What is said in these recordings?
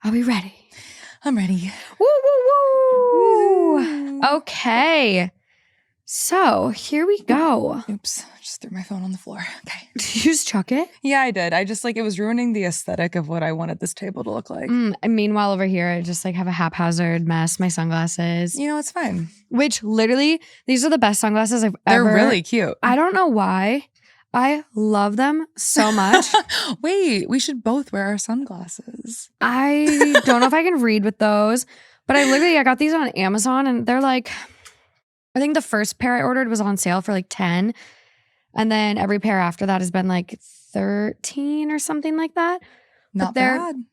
Are we ready? I'm ready. Woo, woo, woo. Okay. So here we go. Oops. I just threw my phone on the floor. Okay. Did you just chuck it? Yeah, I did. I just it was ruining the aesthetic of what I wanted this table to look like. And meanwhile, over here, I just have a haphazard mess. My sunglasses. You know, it's fine. Which literally, these are the best sunglasses I've ever. They're really cute. I don't know why. I love them so much. Wait, we should both wear our sunglasses. I don't know if I can read with those, but I got these on Amazon and they're I think the first pair I ordered was on sale for 10. And then every pair after that has been 13 or something like that. Not bad.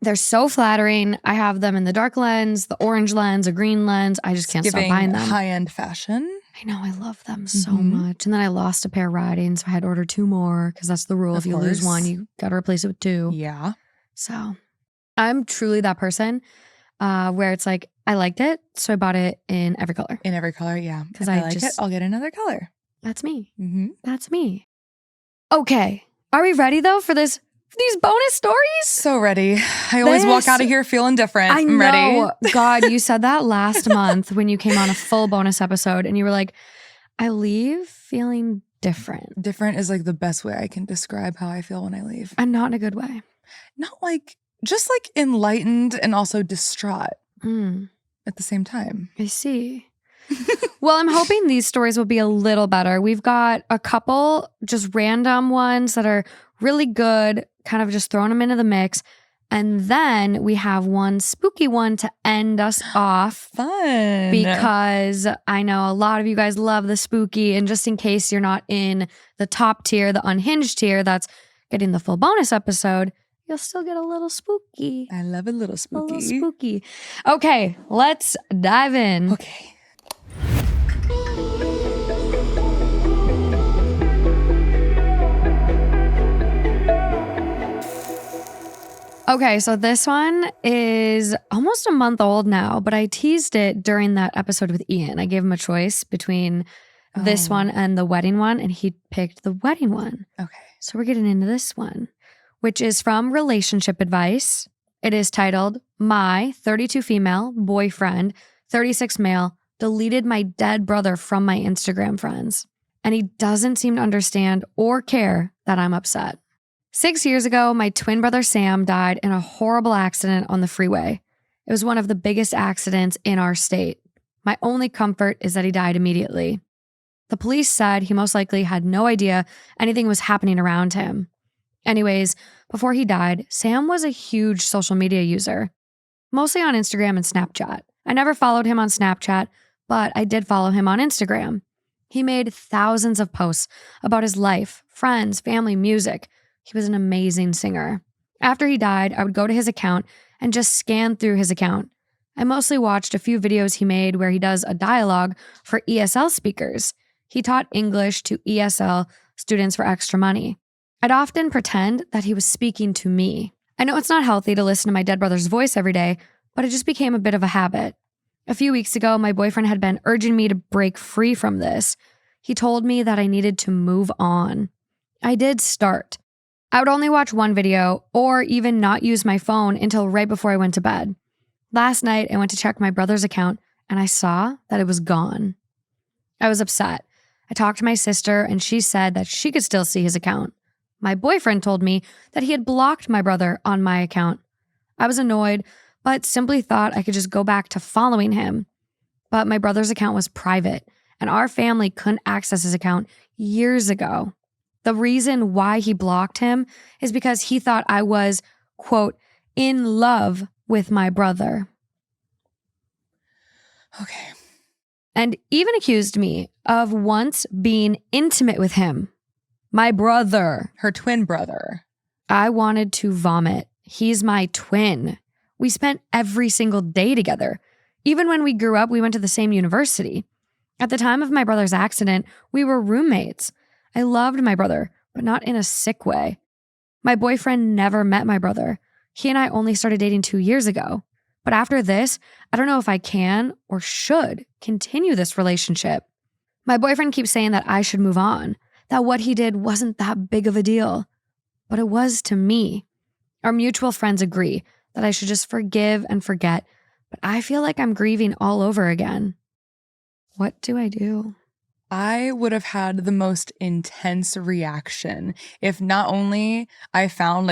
They're so flattering. I have them in the dark lens, the orange lens, a green lens. I just can't stop buying them. High-end fashion. I know. I love them so much. And then I lost a pair riding, so I had to order 2 more because that's the rule. If you lose one, you got to replace it with 2. Yeah. So I'm truly that person where it's I liked it, so I bought it in every color. In every color, yeah. Because I like it, I'll get another color. That's me. Mm-hmm. That's me. Okay. Are we ready, though, for these bonus stories? So ready. I always walk out of here feeling different. I'm know. Ready. God, you said that last month when you came on a full bonus episode and you were like, I leave feeling different. Different is the best way I can describe how I feel when I leave. And not in a good way. Not just enlightened and also distraught at the same time. I see. Well, I'm hoping these stories will be a little better. We've got a couple just random ones that are really good, kind of just throwing them into the mix. And then we have one spooky one to end us off. Fun. Because I know a lot of you guys love the spooky. And just in case you're not in the top tier, the unhinged tier, that's getting the full bonus episode, you'll still get a little spooky. I love a little spooky. A little spooky. Okay, let's dive in. Okay. Okay, so this one is almost a month old now, but I teased it during that episode with Ian. I gave him a choice between this one and the wedding one, and he picked the wedding one. Okay. So we're getting into this one, which is from Relationship Advice. It is titled, My 32 female boyfriend, 36 male, deleted my dead brother from my Instagram friends. And he doesn't seem to understand or care that I'm upset. 6 years ago, my twin brother Sam died in a horrible accident on the freeway. It was one of the biggest accidents in our state. My only comfort is that he died immediately. The police said he most likely had no idea anything was happening around him. Anyways, before he died, Sam was a huge social media user, mostly on Instagram and Snapchat. I never followed him on Snapchat, but I did follow him on Instagram. He made thousands of posts about his life, friends, family, music. He was an amazing singer. After he died, I would go to his account and just scan through his account. I mostly watched a few videos he made where he does a dialogue for ESL speakers. He taught English to ESL students for extra money. I'd often pretend that he was speaking to me. I know it's not healthy to listen to my dead brother's voice every day, but it just became a bit of a habit. A few weeks ago, my boyfriend had been urging me to break free from this. He told me that I needed to move on. I did start. I would only watch one video or even not use my phone until right before I went to bed. Last night, I went to check my brother's account and I saw that it was gone. I was upset. I talked to my sister and she said that she could still see his account. My boyfriend told me that he had blocked my brother on my account. I was annoyed, but simply thought I could just go back to following him. But my brother's account was private and our family couldn't access his account years ago. The reason why he blocked him is because he thought I was, quote, in love with my brother. Okay. And even accused me of once being intimate with him. My brother. Her twin brother. I wanted to vomit. He's my twin. We spent every single day together. Even when we grew up, we went to the same university. At the time of my brother's accident, we were roommates. I loved my brother, but not in a sick way. My boyfriend never met my brother. He and I only started dating 2 years ago. But after this, I don't know if I can or should continue this relationship. My boyfriend keeps saying that I should move on, that what he did wasn't that big of a deal. But it was to me. Our mutual friends agree that I should just forgive and forget. But I feel like I'm grieving all over again. What do I do? I would have had the most intense reaction if not only I found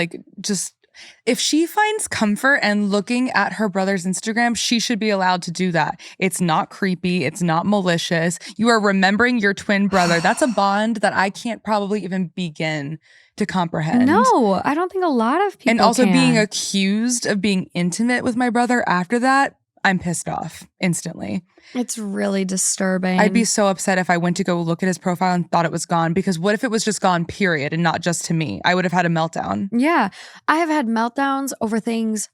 if she finds comfort and looking at her brother's Instagram, she should be allowed to do that. It's not creepy. It's not malicious. You are remembering your twin brother. That's a bond that I can't probably even begin to comprehend. No, I don't think a lot of people And also can. being accused of being intimate with my brother after that, I'm pissed off instantly. It's really disturbing. I'd be so upset if I went to go look at his profile and thought it was gone, because what if it was just gone, period, and not just to me? I would have had a meltdown. Yeah. I have had meltdowns over things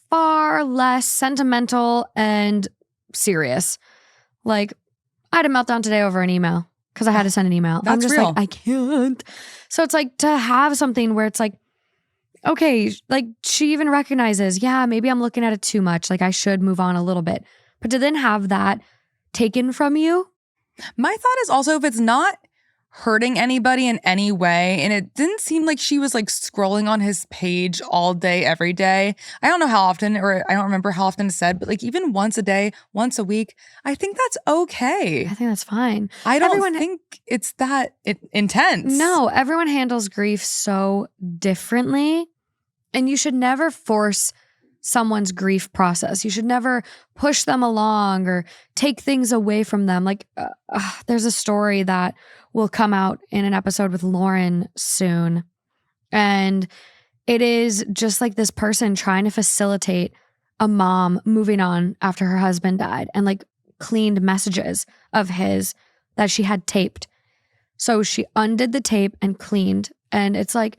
far less sentimental and serious. Like, I had a meltdown today over an email because I had to send an email. I'm That's just real. like, I can't. So it's like to have something where it's like, okay, like she even recognizes, yeah, maybe I'm looking at it too much. Like I should move on a little bit. But to then have that taken from you. My thought is also, if it's not hurting anybody in any way, and it didn't seem like she was like scrolling on his page all day, every day. I don't know how often, or I don't remember how often it said, but like even once a day, once a week, I think that's okay. I think that's fine. I don't think it's that intense. No, everyone handles grief so differently. And you should never force someone's grief process. You should never push them along or take things away from them. Like there's a story that will come out in an episode with Lauren soon. And it is just like this person trying to facilitate a mom moving on after her husband died and like cleaned messages of his that she had taped. So she undid the tape and cleaned. And it's like,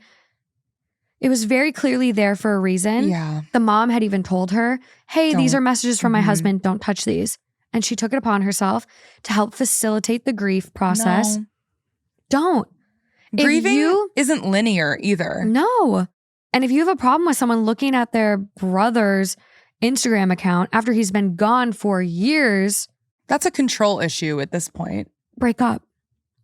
it was very clearly there for a reason. Yeah. The mom had even told her, hey, these are messages from my husband. Don't touch these. And she took it upon herself to help facilitate the grief process. No. Don't. Grieving isn't linear either. No. And if you have a problem with someone looking at their brother's Instagram account after he's been gone for years. That's a control issue at this point. Break up.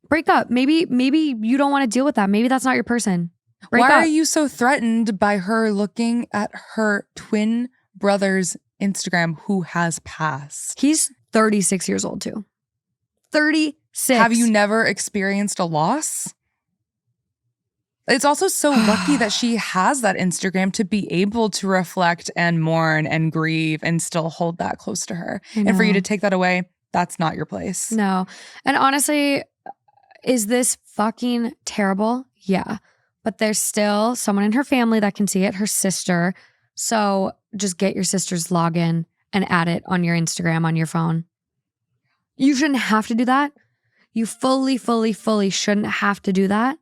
Break up. Maybe you don't want to deal with that. Maybe that's not your person. Why are you so threatened by her looking at her twin brother's Instagram who has passed? He's 36 years old too. 36. Have you never experienced a loss? It's also so lucky that she has that Instagram to be able to reflect and mourn and grieve and still hold that close to her. And for you to take that away, that's not your place. No. And honestly, is this fucking terrible? Yeah. But there's still someone in her family that can see it, her sister. So just get your sister's login and add it on your Instagram on your phone. You shouldn't have to do that. You fully shouldn't have to do that.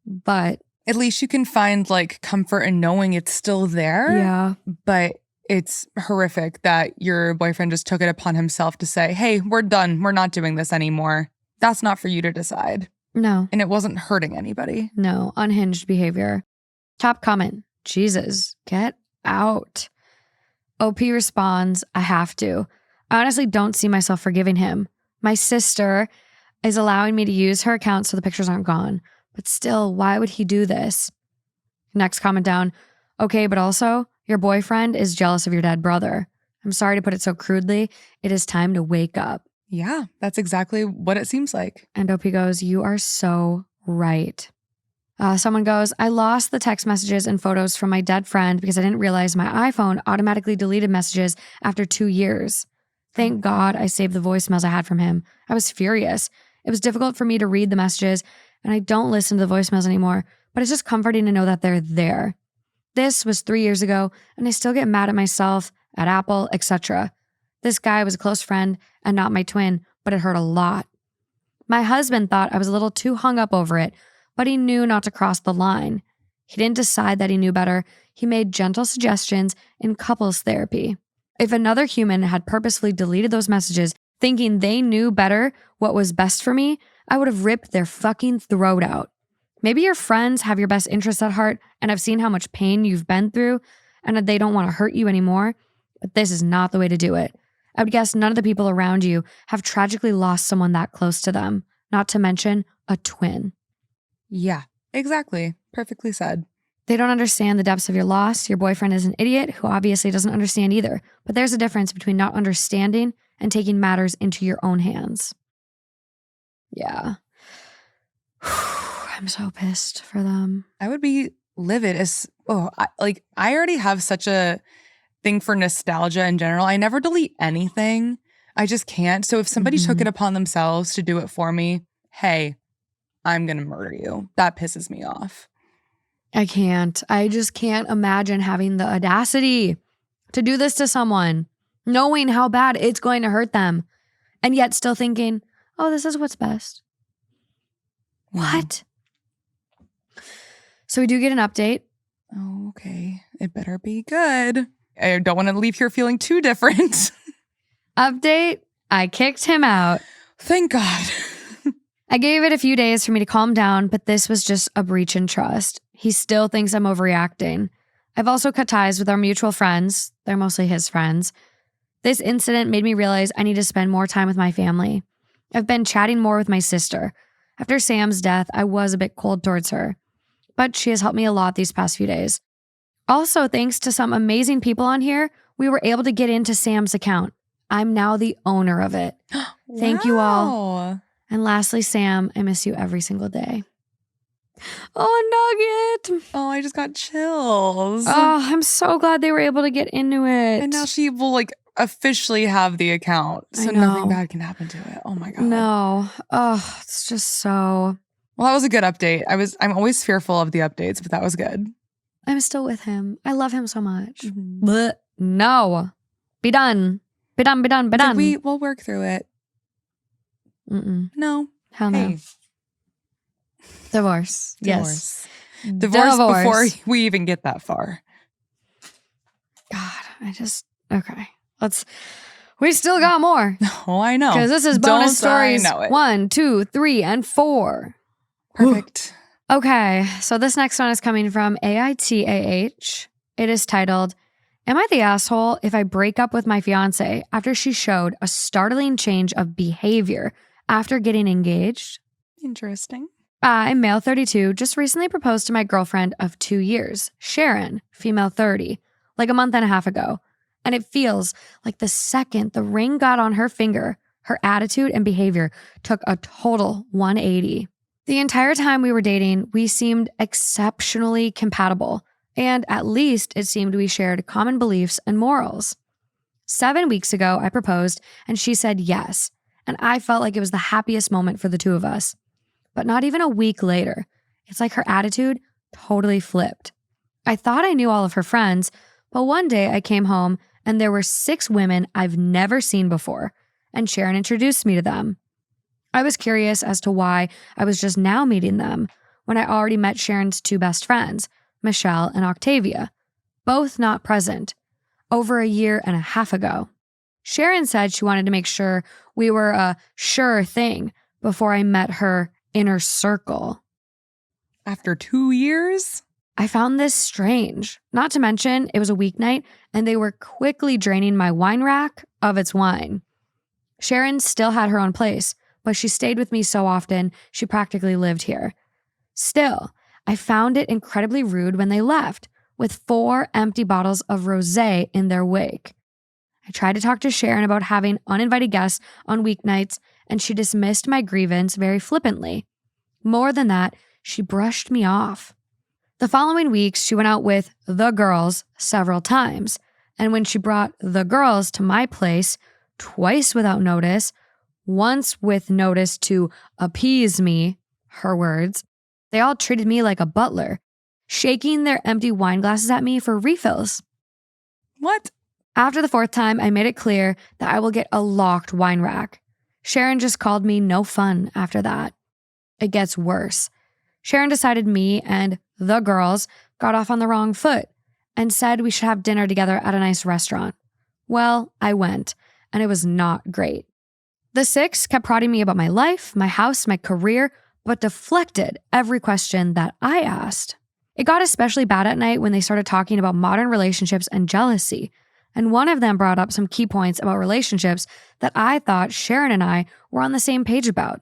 But at least you can find like comfort in knowing it's still there. Yeah. But it's horrific that your boyfriend just took it upon himself to say, hey, we're done. We're not doing this anymore. That's not for you to decide. No. And it wasn't hurting anybody. No, unhinged behavior. Top comment. Jesus, get out. OP responds, I have to. I honestly don't see myself forgiving him. My sister is allowing me to use her account so the pictures aren't gone. But still, why would he do this? Next comment down. Okay, but also, your boyfriend is jealous of your dead brother. I'm sorry to put it so crudely. It is time to wake up. Yeah, that's exactly what it seems like. And OP goes, you are so right. Someone goes, I lost the text messages and photos from my dead friend because I didn't realize my iPhone automatically deleted messages after 2 years. Thank God I saved the voicemails I had from him. I was furious. It was difficult for me to read the messages, and I don't listen to the voicemails anymore, but it's just comforting to know that they're there. This was 3 years ago, and I still get mad at myself, at Apple, etc. This guy was a close friend and not my twin, but it hurt a lot. My husband thought I was a little too hung up over it, but he knew not to cross the line. He didn't decide that he knew better. He made gentle suggestions in couples therapy. If another human had purposefully deleted those messages, thinking they knew better what was best for me, I would have ripped their fucking throat out. Maybe your friends have your best interests at heart and have seen how much pain you've been through and that they don't want to hurt you anymore, but this is not the way to do it. I would guess none of the people around you have tragically lost someone that close to them, not to mention a twin. Yeah, exactly. Perfectly said. They don't understand the depths of your loss. Your boyfriend is an idiot who obviously doesn't understand either. But there's a difference between not understanding and taking matters into your own hands. Yeah. I'm so pissed for them. I would be livid I already have such a thing for nostalgia in general. I never delete anything. I just can't. So if somebody took it upon themselves to do it for me, hey, I'm going to murder you. That pisses me off. I can't. I just can't imagine having the audacity to do this to someone, knowing how bad it's going to hurt them, and yet still thinking, oh, this is what's best. What? So we do get an update. Oh, okay. It better be good. I don't want to leave here feeling too different. Update, I kicked him out. Thank God. I gave it a few days for me to calm down, but this was just a breach in trust. He still thinks I'm overreacting. I've also cut ties with our mutual friends. They're mostly his friends. This incident made me realize I need to spend more time with my family. I've been chatting more with my sister. After Sam's death, I was a bit cold towards her, but she has helped me a lot these past few days. Also, thanks to some amazing people on here, we were able to get into Sam's account. I'm now the owner of it. Thank you all. And lastly, Sam, I miss you every single day. Oh, Nugget. Oh, I just got chills. Oh, I'm so glad they were able to get into it. And now she will officially have the account. So nothing bad can happen to it. Oh my God. No. Oh, it's just so. Well, that was a good update. I'm always fearful of the updates, but that was good. I'm still with him. I love him so much. Mm-hmm. But no. Be done. Be done, be done, be done. We'll work through it. No. Hell no. Divorce. Yes. Divorce before we even get that far. God, okay. We still got more. Oh, I know. Because this is bonus stories 1, 2, 3, and 4. Perfect. Okay, so this next one is coming from AITAH. It is titled, Am I the asshole if I break up with my fiance after she showed a startling change of behavior after getting engaged? Interesting. I, male 32, just recently proposed to my girlfriend of 2 years, Sharon, female 30, like a month and a half ago. And it feels like the second the ring got on her finger, her attitude and behavior took a total 180. The entire time we were dating, we seemed exceptionally compatible, and at least it seemed we shared common beliefs and morals. 7 weeks ago, I proposed, and she said yes, and I felt like it was the happiest moment for the two of us. But not even a week later, it's like her attitude totally flipped. I thought I knew all of her friends, but one day I came home and there were 6 women I've never seen before, and Sharon introduced me to them. I was curious as to why I was just now meeting them when I already met Sharon's 2 best friends, Michelle and Octavia, both not present, over a year and a half ago. Sharon said she wanted to make sure we were a sure thing before I met her inner circle. After 2 years? I found this strange. Not to mention, it was a weeknight and they were quickly draining my wine rack of its wine. Sharon still had her own place, but she stayed with me so often, she practically lived here. Still, I found it incredibly rude when they left, with 4 empty bottles of rosé in their wake. I tried to talk to Sharon about having uninvited guests on weeknights, and she dismissed my grievance very flippantly. More than that, she brushed me off. The following weeks, she went out with the girls several times, and when she brought the girls to my place, twice without notice, once with notice to appease me, her words, they all treated me like a butler, shaking their empty wine glasses at me for refills. What? After the 4th time, I made it clear that I will get a locked wine rack. Sharon just called me no fun after that. It gets worse. Sharon decided me and the girls got off on the wrong foot and said we should have dinner together at a nice restaurant. Well, I went, and it was not great. The 6 kept prodding me about my life, my house, my career, but deflected every question that I asked. It got especially bad at night when they started talking about modern relationships and jealousy, and one of them brought up some key points about relationships that I thought Sharon and I were on the same page about,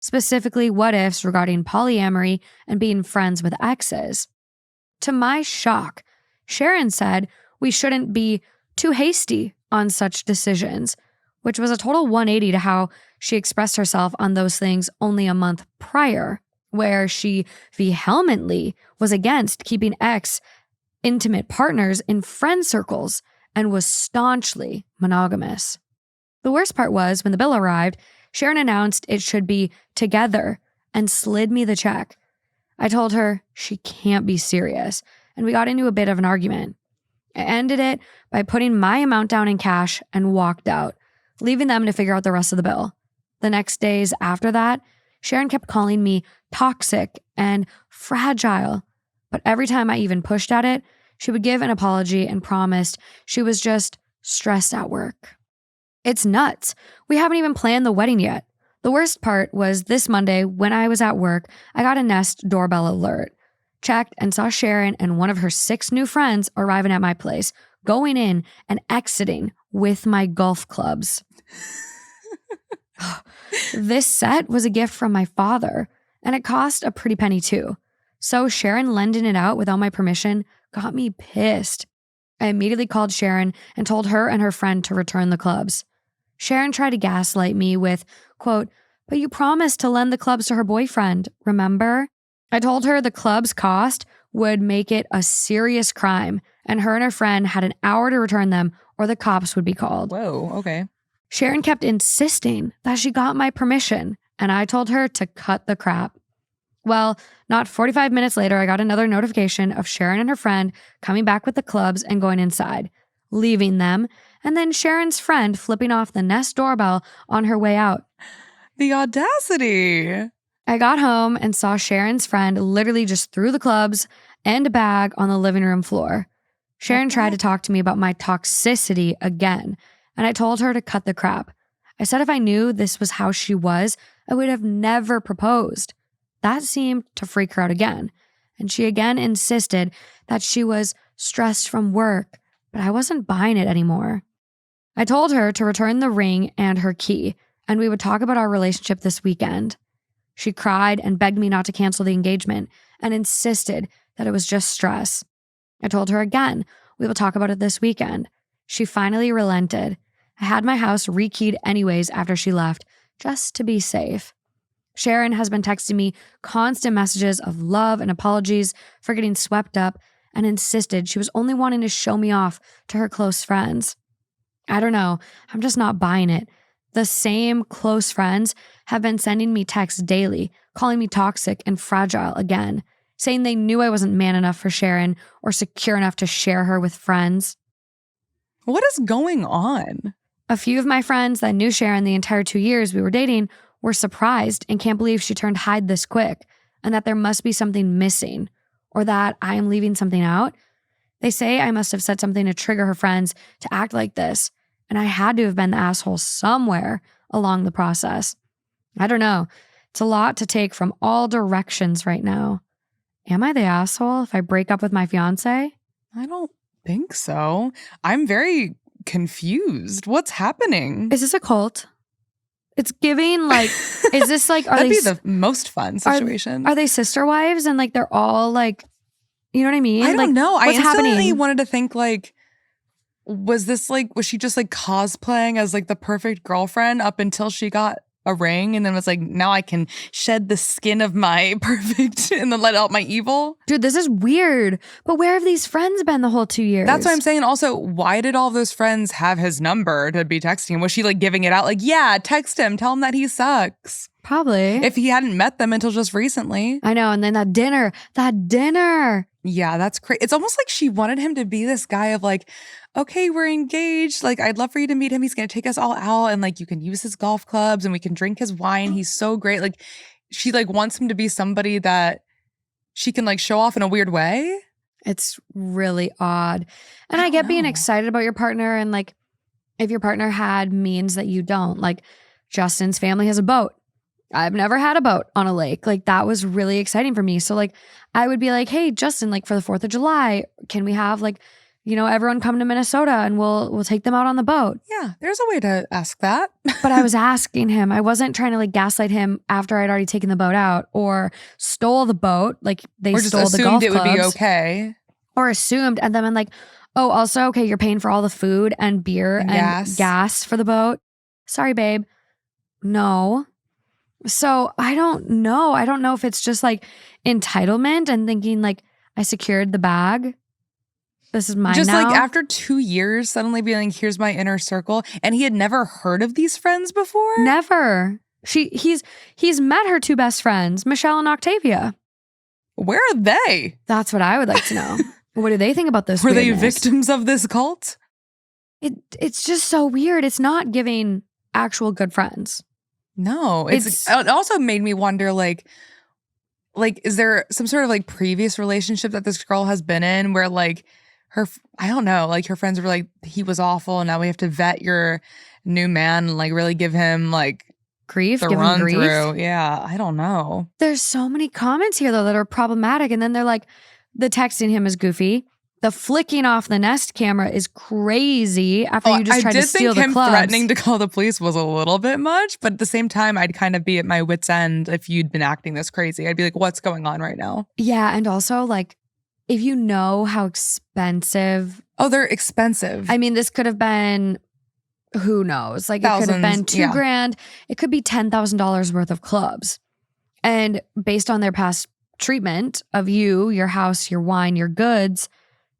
specifically what ifs regarding polyamory and being friends with exes. To my shock, Sharon said we shouldn't be too hasty on such decisions, which was a total 180 to how she expressed herself on those things only a month prior, where she vehemently was against keeping intimate partners in friend circles and was staunchly monogamous. The worst part was when the bill arrived, Sharon announced it should be together and slid me the check. I told her she can't be serious, and we got into a bit of an argument. I ended it by putting my amount down in cash and walked out, leaving them to figure out the rest of the bill. The next days after that, Sharon kept calling me toxic and fragile, but every time I even pushed at it, she would give an apology and promised she was just stressed at work. It's nuts. We haven't even planned the wedding yet. The worst part was this Monday when I was at work, I got a Nest doorbell alert. Checked and saw Sharon and one of her 6 new friends arriving at my place, going in and exiting with my golf clubs. This set was a gift from my father, and it cost a pretty penny too. So Sharon lending it out without my permission got me pissed. I immediately called Sharon and told her and her friend to return the clubs. Sharon tried to gaslight me with, quote, "But you promised to lend the clubs to her boyfriend, remember?" I told her the clubs cost would make it a serious crime, and her friend had an hour to return them or the cops would be called. Whoa, okay. Sharon kept insisting that she got my permission, and I told her to cut the crap. Well, not 45 minutes later, I got another notification of Sharon and her friend coming back with the clubs and going inside, leaving them, and then Sharon's friend flipping off the Nest doorbell on her way out. The audacity. I got home and saw Sharon's friend literally just threw the clubs and a bag on the living room floor. Sharon tried to talk to me about my toxicity again, and I told her to cut the crap. I said if I knew this was how she was, I would have never proposed. That seemed to freak her out again, and she again insisted that she was stressed from work, but I wasn't buying it anymore. I told her to return the ring and her key, and we would talk about our relationship this weekend. She cried and begged me not to cancel the engagement and insisted that it was just stress. I told her again, we will talk about it this weekend. She finally relented. I had my house rekeyed anyways after she left, just to be safe. Sharon has been texting me constant messages of love and apologies for getting swept up and insisted she was only wanting to show me off to her close friends. I don't know. I'm just not buying it. The same close friends have been sending me texts daily, calling me toxic and fragile again, saying they knew I wasn't man enough for Sharon or secure enough to share her with friends. What is going on? A few of my friends that knew Sharon the entire 2 years we were dating were surprised and can't believe she turned hide this quick, and that there must be something missing, or that I am leaving something out. They say I must have said something to trigger her friends to act like this, and I had to have been the asshole somewhere along the process. I don't know. It's a lot to take from all directions right now. Am I the asshole if I break up with my fiance? I don't think so. I'm very confused. What's happening? Is this a cult? It's giving like, is this like, are That'd they be the most fun situation. Are they sister wives and like they're all like, you know what I mean? I don't know. I What's instantly happening? wanted to think like, was she just like cosplaying as like the perfect girlfriend up until she got a ring and then was like, now I can shed the skin of my perfect and then let out my evil? Dude, this is weird. But where have these friends been the whole 2 years? That's what I'm saying. Also, why did all those friends have his number to be texting him? Was she like giving it out? Like, yeah, text him. Tell him that he sucks. Probably. If he hadn't met them until just recently. I know. And then that dinner. Yeah, that's crazy. It's almost like she wanted him to be this guy of like, okay, we're engaged. Like, I'd love for you to meet him. He's going to take us all out and like, you can use his golf clubs and we can drink his wine. He's so great. Like, she like wants him to be somebody that she can like show off in a weird way. It's really odd. And I get being excited about your partner and like, if your partner had means that you don't. Like, Justin's family has a boat. I've never had a boat on a lake. Like, that was really exciting for me. So like, I would be like, hey, Justin, like for the 4th of July, can we have like everyone come to Minnesota and we'll take them out on the boat. Yeah, there's a way to ask that. But I was asking him. I wasn't trying to like gaslight him after I'd already taken the boat out or stole the boat. Like they or just stole the golf assumed it would be clubs. okay. Or assumed. And then I'm like, oh, also, okay, you're paying for all the food and beer and gas for the boat. Sorry, babe. No. So I don't know. I don't know if it's just like entitlement and thinking like I secured the bag. This is mine just now. like after 2 years, suddenly being like, here's my inner circle. And he had never heard of these friends before? Never. He's met her two best friends, Michelle and Octavia. Where are they? That's what I would like to know. What do they think about this? Were weirdness? they victims of this cult? It's just so weird. It's not giving actual good friends. No. It also made me wonder, like, is there some sort of like previous relationship that this girl has been in where like I don't know, like her friends were like, he was awful and now we have to vet your new man and like really give him like grief, the give run him grief. through. Yeah, I don't know. There's so many comments here though that are problematic. And then they're like, the texting him is goofy. The flicking off the Nest camera is crazy after you just tried to steal the clubs. I did think him threatening to call the police was a little bit much, but at the same time, I'd kind of be at my wit's end if you'd been acting this crazy. I'd be like, what's going on right now? Yeah, and also like, if you know how expensive. Oh, they're expensive. I mean, this could have been, who knows? Like thousands, it could have been $2,000. It could be $10,000 worth of clubs. And based on their past treatment of you, your house, your wine, your goods,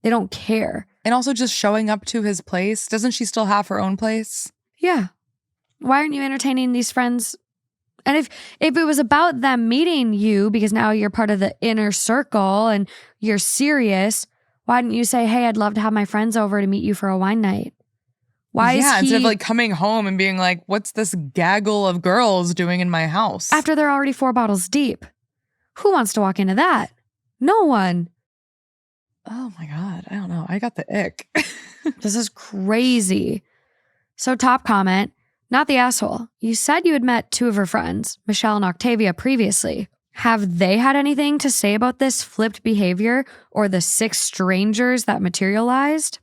they don't care. And also just showing up to his place. Doesn't she still have her own place? Yeah. Why aren't you entertaining these friends? And if it was about them meeting you because now you're part of the inner circle and you're serious, why didn't you say, hey, I'd love to have my friends over to meet you for a wine night? Why is he, instead of like coming home and being like, what's this gaggle of girls doing in my house? After they're already 4 bottles deep. Who wants to walk into that? No one. Oh my God. I don't know. I got the ick. This is crazy. So top comment, not the asshole. You said you had met 2 of her friends, Michelle and Octavia, previously. Have they had anything to say about this flipped behavior or the 6 strangers that materialized?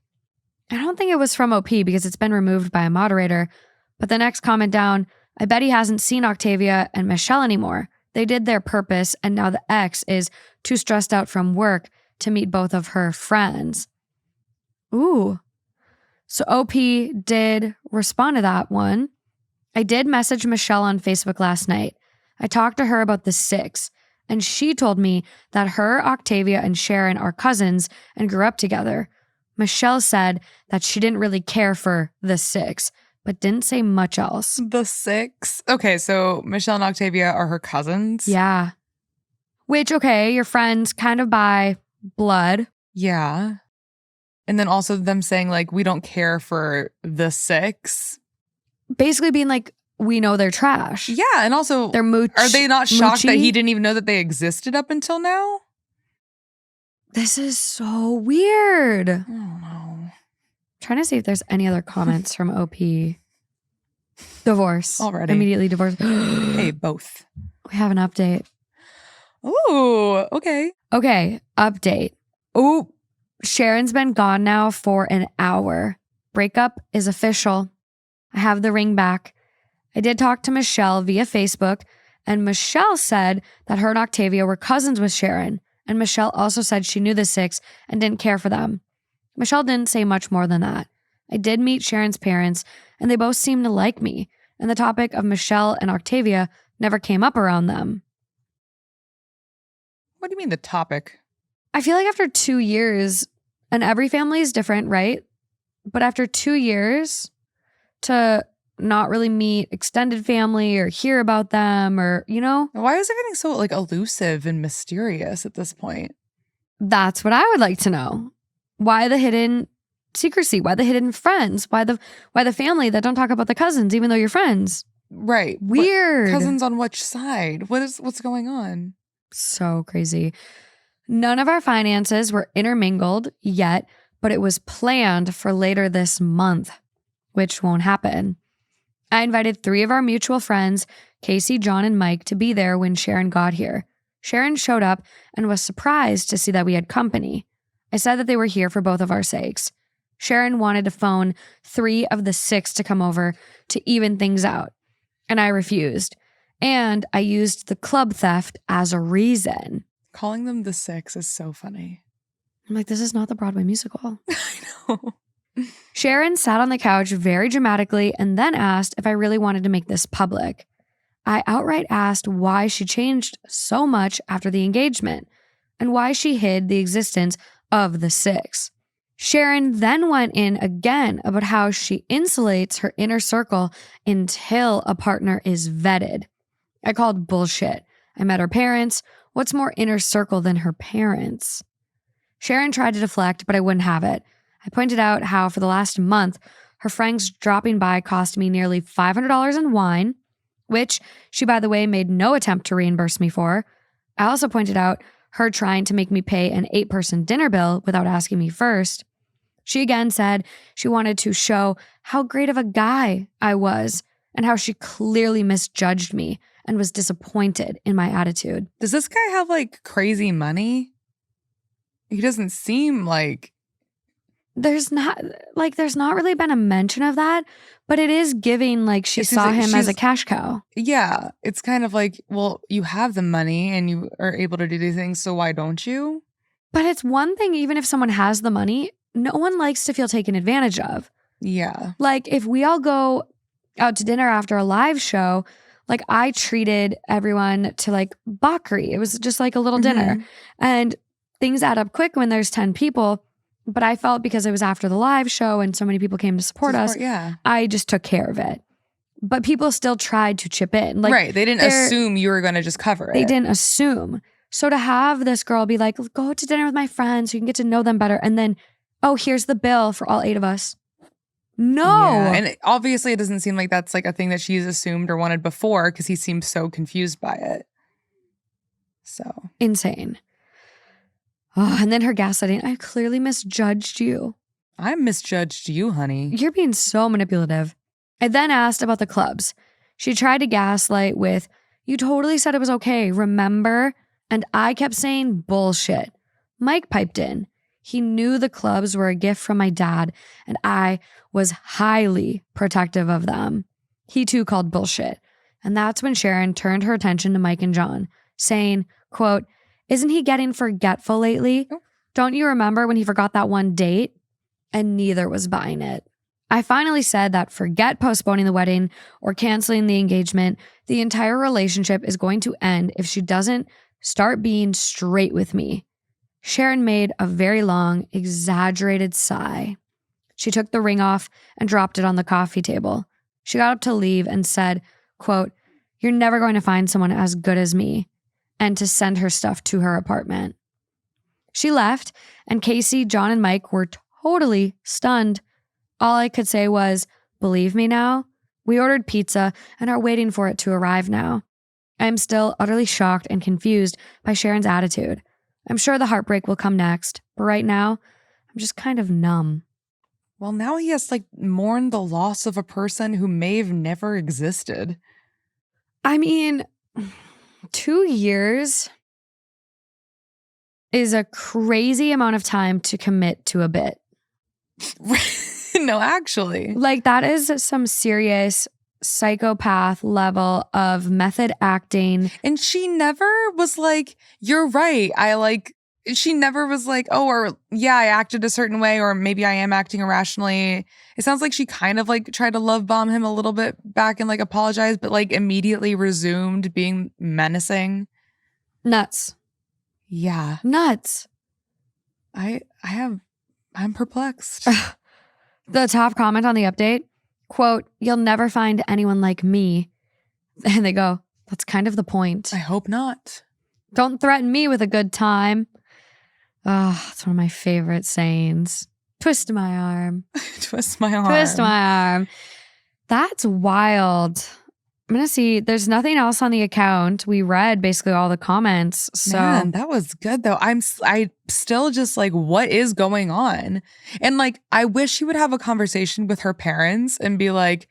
I don't think it was from OP because it's been removed by a moderator. But the next comment down, I bet he hasn't seen Octavia and Michelle anymore. They did their purpose and now the ex is too stressed out from work to meet both of her friends. Ooh. So OP did respond to that one. I did message Michelle on Facebook last night. I talked to her about the 6, and she told me that her, Octavia, and Sharon are cousins and grew up together. Michelle said that she didn't really care for the 6, but didn't say much else. The 6? Okay, so Michelle and Octavia are her cousins? Yeah. Which, okay, you're friends kind of by blood. Yeah. And then also them saying like, we don't care for the 6. Basically being like, we know they're trash. Yeah, and also, they're are they not shocked that he didn't even know that they existed up until now? This is so weird. I don't know. Trying to see if there's any other comments from OP. Divorce. Already. Immediately divorce. Hey, both. We have an update. Ooh, okay. Okay, update. Ooh, Sharon's been gone now for an hour. Breakup is official. I have the ring back. I did talk to Michelle via Facebook, and Michelle said that her and Octavia were cousins with Sharon, and Michelle also said she knew the 6 and didn't care for them. Michelle didn't say much more than that. I did meet Sharon's parents, and they both seemed to like me, and the topic of Michelle and Octavia never came up around them. What do you mean the topic? I feel like after 2 years, and every family is different, right? But after 2 years to not really meet extended family or hear about them or, Why is it getting so like elusive and mysterious at this point? That's what I would like to know. Why the hidden secrecy? Why the hidden friends? Why the family that don't talk about the cousins even though you're friends? Right. Weird. Cousins on which side? What's going on? So crazy. None of our finances were intermingled yet, but it was planned for later this month, which won't happen. I invited 3 of our mutual friends, Casey, John, and Mike, to be there when Sharon got here. Sharon showed up and was surprised to see that we had company. I said that they were here for both of our sakes. Sharon wanted to phone 3 of the 6 to come over to even things out, and I refused. And I used the club theft as a reason. Calling them the 6 is so funny. I'm like, this is not the Broadway musical. I know. Sharon sat on the couch very dramatically and then asked if I really wanted to make this public. I outright asked why she changed so much after the engagement and why she hid the existence of the 6. Sharon then went in again about how she insulates her inner circle until a partner is vetted. I called bullshit. I met her parents. What's more inner circle than her parents? Sharon tried to deflect, but I wouldn't have it. I pointed out how for the last month, her friends dropping by cost me nearly $500 in wine, which she, by the way, made no attempt to reimburse me for. I also pointed out her trying to make me pay an 8-person dinner bill without asking me first. She again said she wanted to show how great of a guy I was and how she clearly misjudged me and was disappointed in my attitude. Does this guy have like crazy money? He doesn't seem like... There's not really been a mention of that, but it is giving like she saw him as a cash cow. Yeah. It's kind of like, well, you have the money and you are able to do these things, so why don't you? But it's one thing, even if someone has the money, no one likes to feel taken advantage of. Yeah. Like if we all go out to dinner after a live show, like I treated everyone to like bakri. It was just like a little dinner. And things add up quick when there's 10 people. But I felt because it was after the live show and so many people came to support us, I just took care of it. But people still tried to chip in. Like, right. They didn't assume you were going to just cover it. They didn't assume. So to have this girl be like, go to dinner with my friends so you can get to know them better. And then, oh, here's the bill for all 8 of us. No. Yeah. And obviously it doesn't seem like that's like a thing that she's assumed or wanted before because he seems so confused by it. So. Insane. Oh, and then her gaslighting. I clearly misjudged you. I misjudged you, honey. You're being so manipulative. I then asked about the clubs. She tried to gaslight with, you totally said it was okay, remember? And I kept saying bullshit. Mike piped in. He knew the clubs were a gift from my dad, and I was highly protective of them. He too called bullshit. And that's when Sharon turned her attention to Mike and John, saying, quote, isn't he getting forgetful lately? Don't you remember when he forgot that one date? And neither was buying it. I finally said that forget postponing the wedding or canceling the engagement. The entire relationship is going to end if she doesn't start being straight with me. Sharon made a very long, exaggerated sigh. She took the ring off and dropped it on the coffee table. She got up to leave and said, quote, you're never going to find someone as good as me, and to send her stuff to her apartment. She left, and Casey, John, and Mike were totally stunned. All I could say was, believe me now? We ordered pizza and are waiting for it to arrive now. I am still utterly shocked and confused by Sharon's attitude. I'm sure the heartbreak will come next, but right now, I'm just kind of numb. Well, now he has to mourn the loss of a person who may have never existed. I mean, 2 years is a crazy amount of time to commit to a bit. No, actually. Like that is some serious psychopath level of method acting. And she never was like, you're right. She never was like, oh, or yeah, I acted a certain way, or maybe I am acting irrationally. It sounds like she kind of tried to love bomb him a little bit back and apologized, but immediately resumed being menacing. Nuts. Yeah. Nuts. I'm perplexed. The top comment on the update, quote, you'll never find anyone like me. And they go, that's kind of the point. I hope not. Don't threaten me with a good time. Oh, it's one of my favorite sayings. Twist my arm. Twist my arm. Twist my arm. That's wild. I'm going to see. There's nothing else on the account. We read basically all the comments. So Man, that was good though. I still just what is going on? And I wish she would have a conversation with her parents and be like,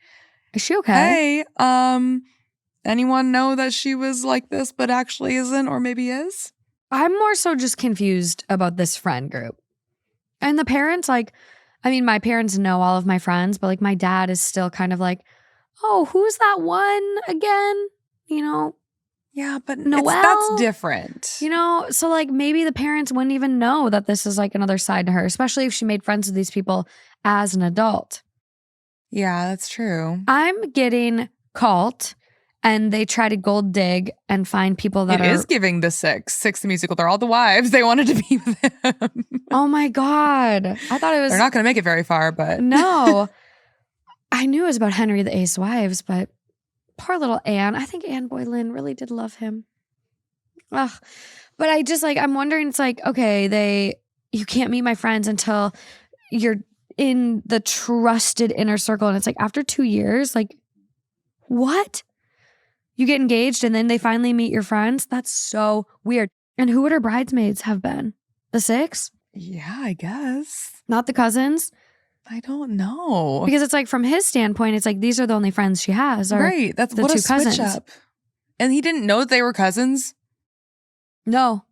is she okay? Hey, anyone know that she was like this but actually isn't, or maybe is? I'm more so just confused about this friend group. And the parents, like, I mean, my parents know all of my friends, but like my dad is still kind of like, oh, who's that one again? You know, Yeah, but Noelle? that's different. You know, so like maybe the parents wouldn't even know that this is like another side to her, especially if she made friends with these people as an adult. Yeah, that's true. I'm getting cult and they try to gold dig and find people that It is giving the Six the musical. They're all the wives. They wanted to be with him. Oh my God. I thought it was. They're not going to make it very far, but. No. I knew it was about Henry VIII's wives, but poor little Anne. I think Anne Boleyn really did love him. Ugh. But I just like, I'm wondering, it's like, okay, you can't meet my friends until you're in the trusted inner circle. And it's like, after 2 years, like, what? You get engaged and then they finally meet your friends? That's so weird. And who would her bridesmaids have been? The Six? Yeah, I guess. Not the cousins? I don't know. Because it's like, from his standpoint, it's like, these are the only friends she has. Right. That's the what two a switch cousins. up. And he didn't know that they were cousins? No.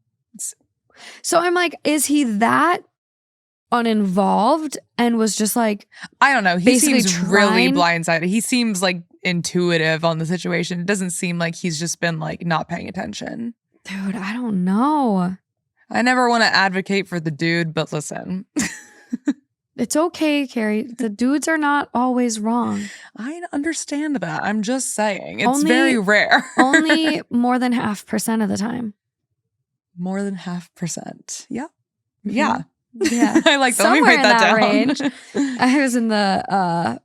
So I'm like, is he that uninvolved and was just like, I don't know. He basically seems really trying- blindsided. He seems like intuitive on the situation. It doesn't seem like he's just been like not paying attention. dude, I don't know. I never want to advocate for the dude, but listen. It's okay, Kerri. The dudes are not always wrong. I understand that. I'm just saying. It's Only- very rare. Only more than 0.5% of the time. More than 0.5%. Yeah. Yeah. Yeah. I like that. Let me Somewhere write in that that down. range. I was in the,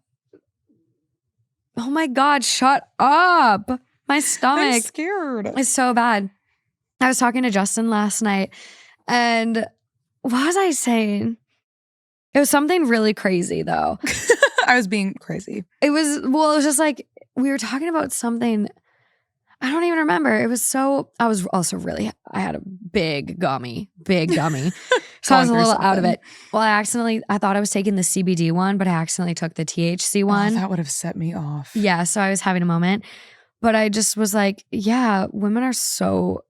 oh my God, shut up. My I'm stomach scared. is so bad. I was talking to Justin last night and what was I saying? It was something really crazy though. I was being crazy. It was just like, we were talking about something. I don't even remember. I was also I had a big gummy. So I was a little out of it. Well, I thought I was taking the CBD one, but I accidentally took the THC one. Oh, that would have set me off. Yeah. So I was having a moment, but I just was like, yeah, we're so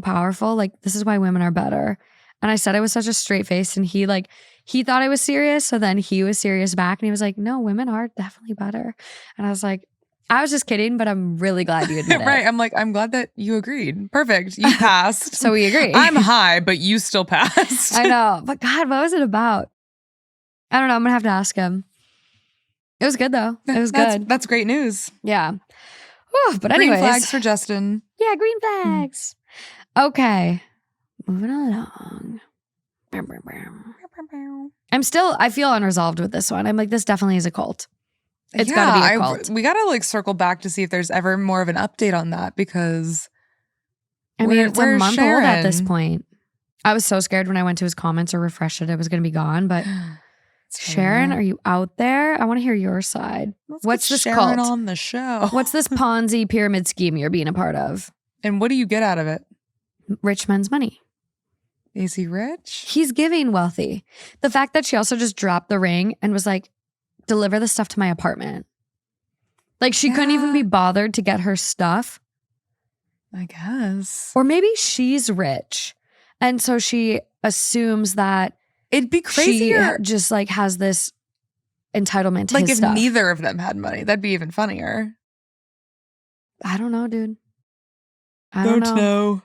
powerful. Like, this is why women are better. And I said I was such a straight face and he thought I was serious. So then he was serious back and he was like, no, women are definitely better. And I was like, I was just kidding, but I'm really glad you admit it. Right. I'm like, I'm glad that you agreed. Perfect. You passed. So we agree. I'm high, but you still passed. I know. But God, what was it about? I don't know. I'm going to have to ask him. It was good though. It was good. That's great news. Yeah. Whew, but Green anyways. flags for Justin. Yeah, green flags. Okay. Moving along. I feel unresolved with this one. I'm like, this definitely is a cult. It's gotta be a cult. We gotta like circle back to see if there's ever more of an update on that because I mean, it's a where's month old at this Sharon? point. I was so scared when I went to his comments or refreshed it was going to be gone. But Sharon, are you out there? I want to hear your side. What's get this Sharon cult? on the show? What's this Ponzi pyramid scheme you're being a part of? And what do you get out of it? Rich men's money. Is he rich? He's giving wealthy. The fact that she also just dropped the ring and was like, deliver the stuff to my apartment. Like she couldn't even be bothered to get her stuff. I guess. Or maybe she's rich. And so she assumes that It'd be crazier. she just like has this entitlement to like his if stuff. neither of them had money, that'd be even funnier. I don't know, dude. I don't know.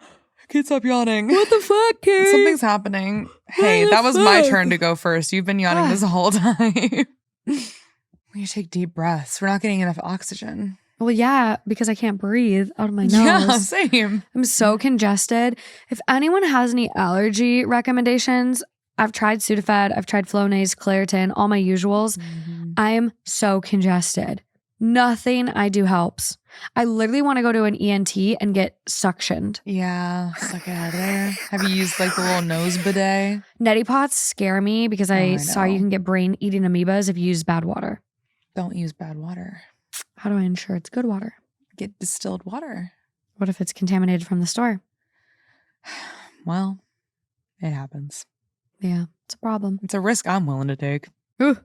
I can't stop yawning. What the fuck, Kerri? Something's happening. Hey, the that was my fuck? turn to go first. You've been yawning this whole time. We need to take deep breaths. We're not getting enough oxygen. Well, yeah, because I can't breathe out of my nose. Yeah, same. I'm so congested. If anyone has any allergy recommendations, I've tried Sudafed, I've tried Flonase, Claritin, all my usuals. I am so congested. Nothing I do helps. I literally want to go to an ENT and get suctioned. Yeah, suck it out of there. Have you used like the little nose bidet? Neti pots scare me because I saw know. you can get brain-eating amoebas if you use bad water. Don't use bad water. How do I ensure it's good water? Get distilled water. What if it's contaminated from the store? Well, it happens. Yeah, it's a problem. It's a risk I'm willing to take. Ooh.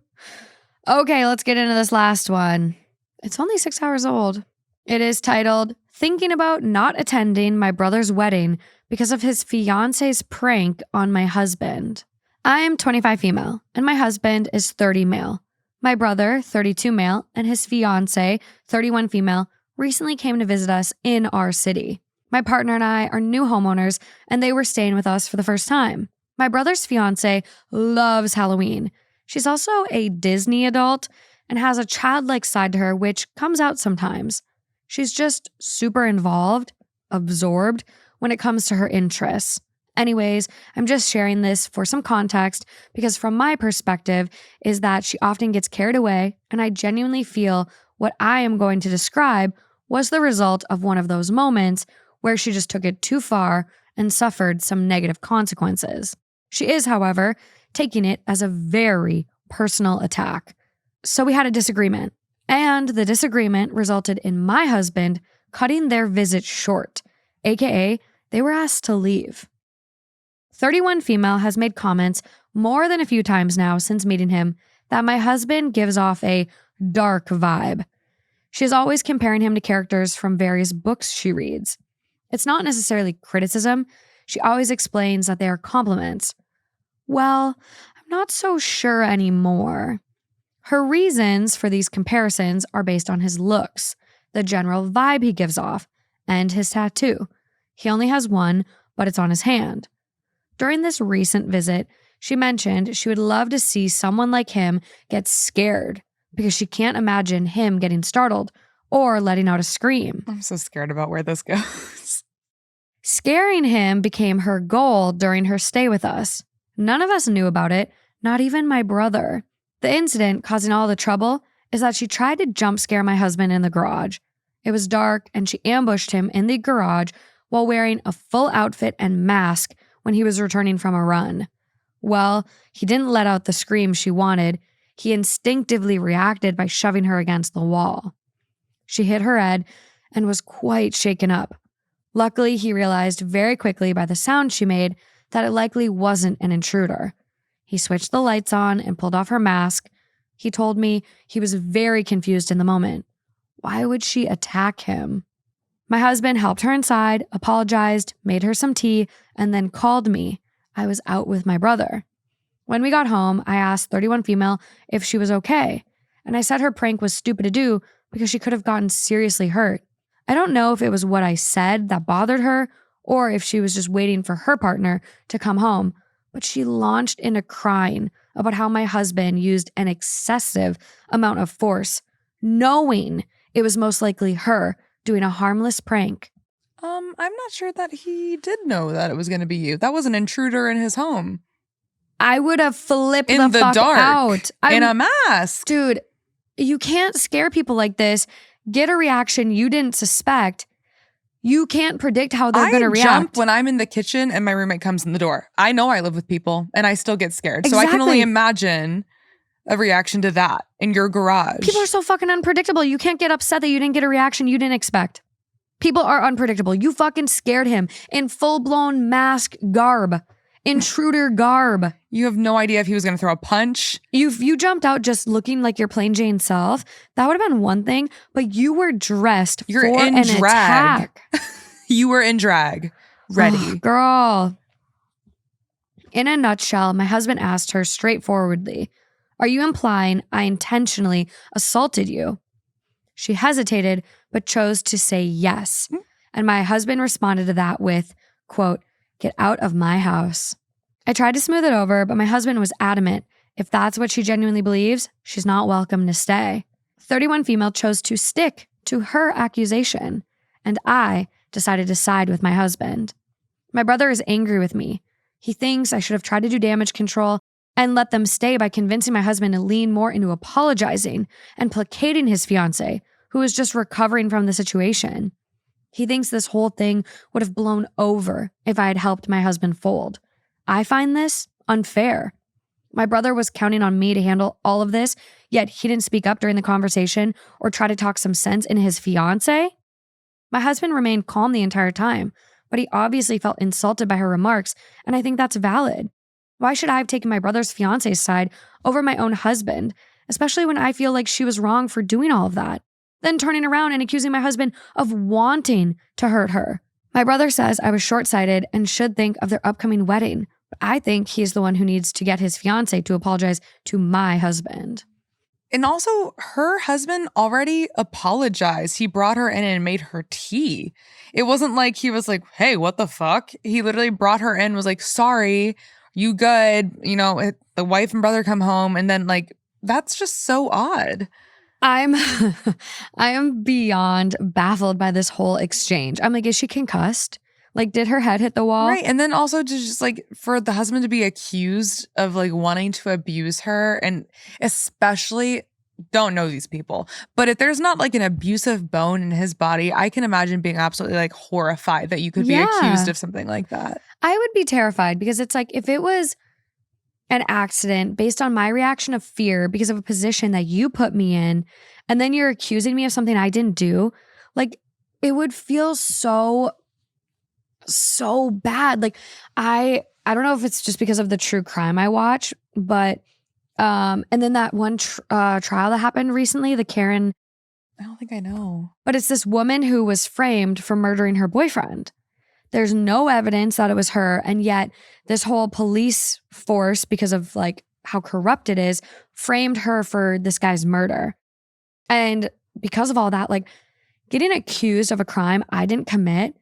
Okay, let's get into this last one. It's only 6 hours old. It is titled, Thinking About Not Attending My Brother's Wedding Because of His Fiance's Prank on My Husband. I'm 25 female, and my husband is 30 male. My brother, 32 male, and his fiance, 31 female, recently came to visit us in our city. My partner and I are new homeowners, and they were staying with us for the first time. My brother's fiance loves Halloween. She's also a Disney adult and has a childlike side to her, which comes out sometimes. She's just super involved, absorbed when it comes to her interests. Anyways, I'm just sharing this for some context because from my perspective is that she often gets carried away, and I genuinely feel what I am going to describe was the result of one of those moments where she just took it too far and suffered some negative consequences. She is, however, taking it as a very personal attack. So we had a disagreement, and the disagreement resulted in my husband cutting their visit short, aka they were asked to leave. 31 female has made comments more than a few times now since meeting him that my husband gives off a dark vibe. She is always comparing him to characters from various books she reads. It's not necessarily criticism. She always explains that they are compliments. Well, I'm not so sure anymore. Her reasons for these comparisons are based on his looks, the general vibe he gives off, and his tattoo. He only has one, but it's on his hand. During this recent visit, she mentioned she would love to see someone like him get scared because she can't imagine him getting startled or letting out a scream. I'm so scared about where this goes. Scaring him became her goal during her stay with us. None of us knew about it, not even my brother. The incident causing all the trouble is that she tried to jump scare my husband in the garage. It was dark and she ambushed him in the garage while wearing a full outfit and mask when he was returning from a run. Well, he didn't let out the scream she wanted. He instinctively reacted by shoving her against the wall. She hit her head and was quite shaken up. Luckily, he realized very quickly by the sound she made that it likely wasn't an intruder. He switched the lights on and pulled off her mask. He told me he was very confused in the moment. Why would she attack him? My husband helped her inside, apologized, made her some tea, and then called me. I was out with my brother. When we got home, I asked 31 female if she was okay, and I said her prank was stupid to do because she could have gotten seriously hurt. I don't know if it was what I said that bothered her or if she was just waiting for her partner to come home, but she launched into crying about how my husband used an excessive amount of force, knowing it was most likely her doing a harmless prank. I'm not sure that he did know that it was going to be you. That was an intruder in his home. I would have flipped In the fuck dark, out. in a mask. Dude, you can't scare people like this. Get a reaction you didn't suspect. You can't predict how they're going to react. I jump when I'm in the kitchen and my roommate comes in the door. I know I live with people and I still get scared. So I can only imagine a reaction to that in your garage. People are so fucking unpredictable. You can't get upset that you didn't get a reaction you didn't expect. People are unpredictable. You fucking scared him in full-blown mask garb. Intruder garb. You have no idea if he was going to throw a punch. You jumped out just looking like your plain Jane self. That would have been one thing, but you were dressed for an attack. You were in drag. Ready. Oh, girl. In a nutshell, my husband asked her straightforwardly, "Are you implying I intentionally assaulted you?" She hesitated, but chose to say yes. And my husband responded to that with, quote, "Get out of my house." I tried to smooth it over, but my husband was adamant. If that's what she genuinely believes, she's not welcome to stay. 31 female chose to stick to her accusation, and I decided to side with my husband. My brother is angry with me. He thinks I should have tried to do damage control and let them stay by convincing my husband to lean more into apologizing and placating his fiance, who is just recovering from the situation. He thinks this whole thing would have blown over if I had helped my husband fold. I find this unfair. My brother was counting on me to handle all of this, yet he didn't speak up during the conversation or try to talk some sense into his fiance. My husband remained calm the entire time, but he obviously felt insulted by her remarks, and I think that's valid. Why should I have taken my brother's fiance's side over my own husband, especially when I feel like she was wrong for doing all of that? Then turning around and accusing my husband of wanting to hurt her. My brother says I was short-sighted and should think of their upcoming wedding, I think he's the one who needs to get his fiance to apologize to my husband. And also, her husband already apologized. He brought her in and made her tea. It wasn't like he was like, hey, what the fuck? He literally brought her in, was like, sorry, you good? You know, the wife and brother come home. And then, like, that's just so odd. I am beyond baffled by this whole exchange. I'm like, is she concussed? Like, did her head hit the wall? Right. And then also to just like for the husband to be accused of like wanting to abuse her, and especially don't know these people. But if there's not like an abusive bone in his body, I can imagine being absolutely like horrified that you could be accused of something like that. I would be terrified because it's like if it was an accident based on my reaction of fear because of a position that you put me in, and then you're accusing me of something I didn't do, like it would feel so bad. Like I don't know if it's just because of the true crime I watch, but and then that one trial that happened recently, the Karen. I don't think I know. But it's this woman who was framed for murdering her boyfriend. There's no evidence that it was her, and yet this whole police force, because of like how corrupt it is, framed her for this guy's murder. And because of all that, like getting accused of a crime I didn't commit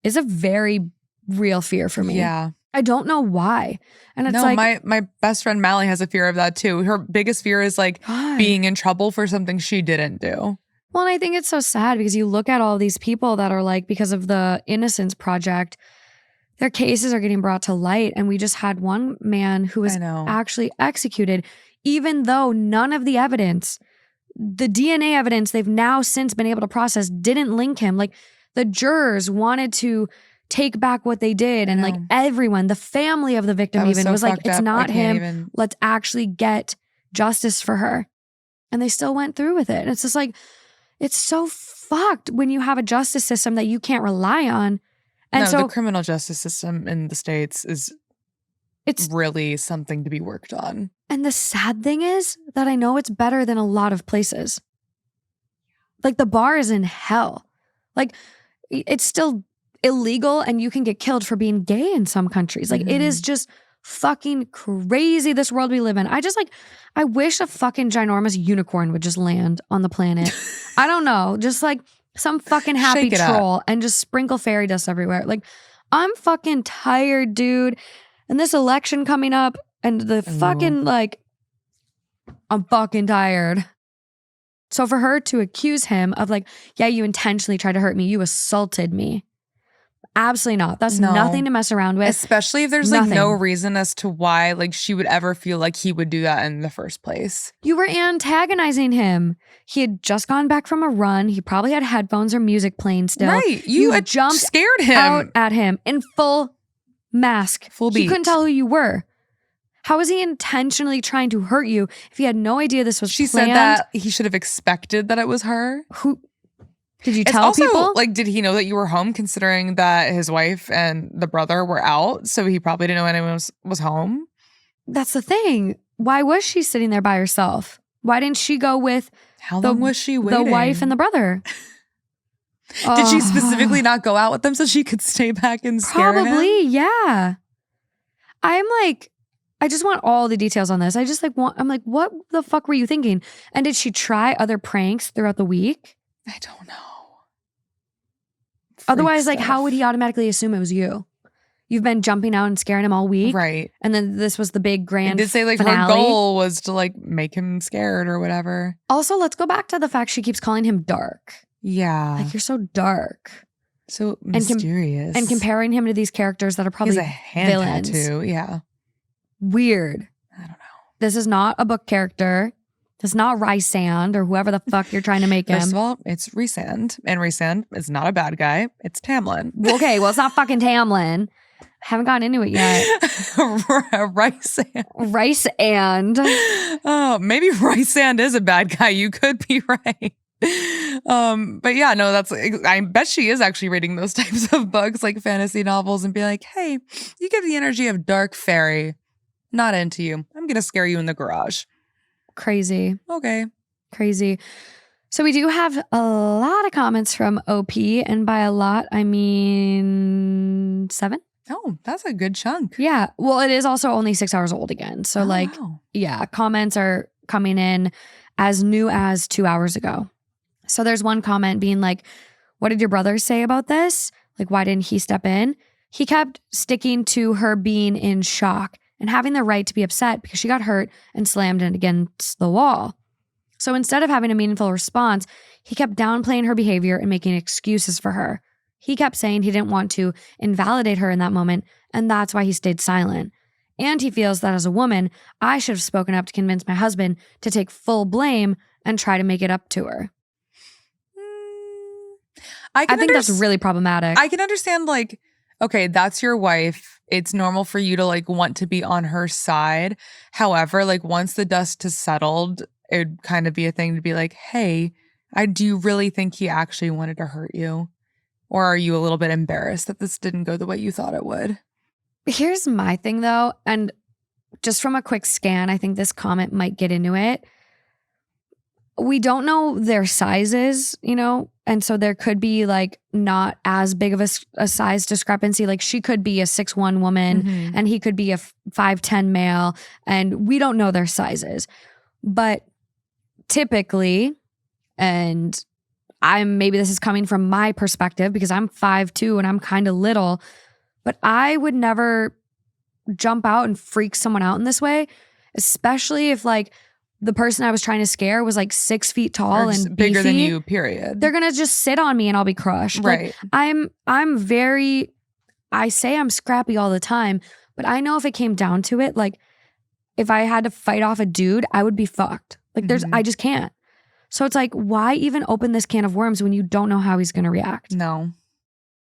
is a very real fear for me. Yeah. I don't know why. And it's like my best friend Mally has a fear of that too. Her biggest fear is like being in trouble for something she didn't do. Well, and I think it's so sad because you look at all these people that are like, because of the Innocence Project, their cases are getting brought to light. And we just had one man who was actually executed, even though none of the evidence, the DNA evidence they've now since been able to process, didn't link him. Like the jurors wanted to take back what they did. And like everyone, the family of the victim even was like, it's not him. Let's actually get justice for her. And they still went through with it. And it's just like, it's so fucked when you have a justice system that you can't rely on. And so the criminal justice system in the States it's really something to be worked on. And the sad thing is that I know it's better than a lot of places. Like the bar is in hell. Like it's still illegal and you can get killed for being gay in some countries. Like it is just fucking crazy, this world we live in. I wish a fucking ginormous unicorn would just land on the planet. I don't know, just like some fucking happy troll and just sprinkle fairy dust everywhere. Like I'm fucking tired, dude. And this election coming up and the fucking like, I'm fucking tired. So for her to accuse him of like, yeah, you intentionally tried to hurt me. You assaulted me. Absolutely not. That's nothing to mess around with. Especially if there's like no reason as to why like she would ever feel like he would do that in the first place. You were antagonizing him. He had just gone back from a run. He probably had headphones or music playing still. Right. You had jumped scared him out at him in full mask. Full beat. He couldn't tell who you were. How was he intentionally trying to hurt you if he had no idea this was She planned? said that he should have expected that it was her. Who? Did you tell people? Like, did he know that you were home considering that his wife and the brother were out? So he probably didn't know anyone was home. That's the thing. Why was she sitting there by herself? Why didn't she go with How long was she waiting? The wife and the brother? Did she specifically not go out with them so she could stay back and scare him? Probably, yeah. I'm like, I just want all the details on this. I just like I'm like, what the fuck were you thinking? And did she try other pranks throughout the week? I don't know. Otherwise, like, how would he automatically assume it was you? You've been jumping out and scaring him all week. Right. And then this was the big grand did say like finale. her goal was to like make him scared or whatever. Also, let's go back to the fact she keeps calling him dark. Yeah. Like, you're so dark. So mysterious. And comparing him to these characters that are probably he has a hand villains. tattoo. Yeah. Weird. I don't know. This is not a book character. This is not Rysand or whoever the fuck you're trying to make him. First of all, it's Rysand. And Rysand is not a bad guy. It's Tamlin. Okay, well, it's not fucking Tamlin. Haven't gotten into it yet. Rysand. Rysand. Oh, maybe Rysand is a bad guy. You could be right. But yeah, no, I bet she is actually reading those types of books, like fantasy novels, and be like, hey, you give the energy of dark fairy. Not into you. I'm going to scare you in the garage. Crazy. Okay. Crazy. So we do have a lot of comments from OP, and by a lot, I mean 7. Oh, that's a good chunk. Yeah. Well, it is also only 6 hours old again. So Wow. yeah, comments are coming in as new as 2 hours ago. So there's one comment being like, what did your brother say about this? Like, why didn't he step in? He kept sticking to her being in shock and having the right to be upset because she got hurt and slammed it against the wall. So instead of having a meaningful response, he kept downplaying her behavior and making excuses for her. He kept saying he didn't want to invalidate her in that moment, and that's why he stayed silent. And he feels that as a woman, I should have spoken up to convince my husband to take full blame and try to make it up to her. I think that's really problematic. I can understand, like, okay, that's your wife. It's normal for you to like want to be on her side. However, like once the dust has settled, it would kind of be a thing to be like, hey, do you really think he actually wanted to hurt you? Or are you a little bit embarrassed that this didn't go the way you thought it would? Here's my thing though, and just from a quick scan, I think this comment might get into it. We don't know their sizes, and so there could be like not as big of a size discrepancy. Like she could be a 6'1" woman and he could be a 5'10" male, and we don't know their sizes. But typically, and maybe this is coming from my perspective because I'm 5'2" and I'm kind of little, but I would never jump out and freak someone out in this way, especially if like the person I was trying to scare was like 6 feet tall and beefy. Bigger than you, period. They're going to just sit on me and I'll be crushed. Right. Like, I say I'm scrappy all the time, but I know if it came down to it, like if I had to fight off a dude, I would be fucked. Like I just can't. So it's like, why even open this can of worms when you don't know how he's going to react? No.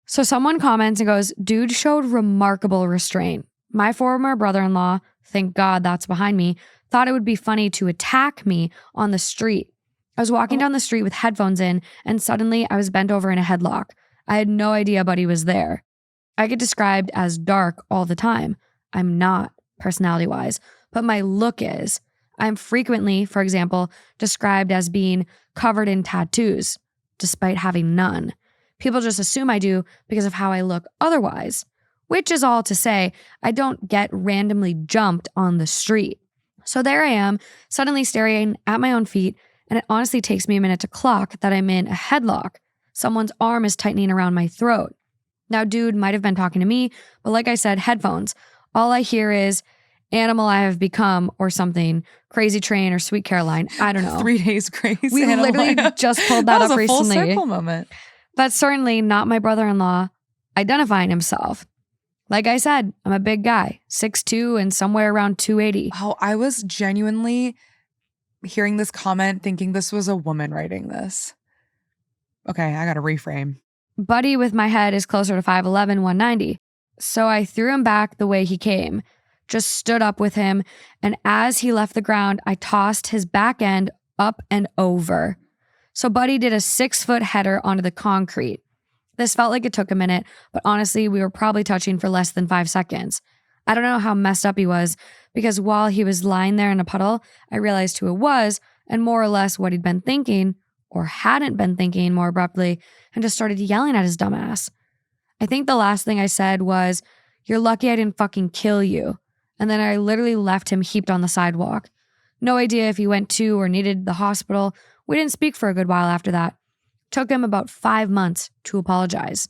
So someone comments and goes, dude showed remarkable restraint. My former brother-in-law, thank God that's behind me, thought it would be funny to attack me on the street. I was walking down the street with headphones in, and suddenly I was bent over in a headlock. I had no idea Buddy was there. I get described as dark all the time. I'm not, personality-wise, but my look is. I'm frequently, for example, described as being covered in tattoos, despite having none. People just assume I do because of how I look otherwise, which is all to say I don't get randomly jumped on the street. So there I am, suddenly staring at my own feet, and it honestly takes me a minute to clock that I'm in a headlock. Someone's arm is tightening around my throat. Now, dude might have been talking to me, but like I said, headphones. All I hear is, animal I have become, or something, Crazy Train or Sweet Caroline. I don't know. 3 Days Grace. We literally just pulled that up recently. That was a full circle moment. That's certainly not my brother-in-law identifying himself. Like I said, I'm a big guy, 6'2" and somewhere around 280. Oh, I was genuinely hearing this comment thinking this was a woman writing this. Okay, I gotta reframe. Buddy with my head is closer to 5'11", 190. So I threw him back the way he came, just stood up with him, and as he left the ground, I tossed his back end up and over. So Buddy did a 6-foot header onto the concrete. This felt like it took a minute, but honestly, we were probably touching for less than 5 seconds. I don't know how messed up he was, because while he was lying there in a puddle, I realized who it was and more or less what he'd been thinking, or hadn't been thinking more abruptly, and just started yelling at his dumb ass. I think the last thing I said was, "You're lucky I didn't fucking kill you." And then I literally left him heaped on the sidewalk. No idea if he went to or needed the hospital. We didn't speak for a good while after that. Took him about 5 months to apologize.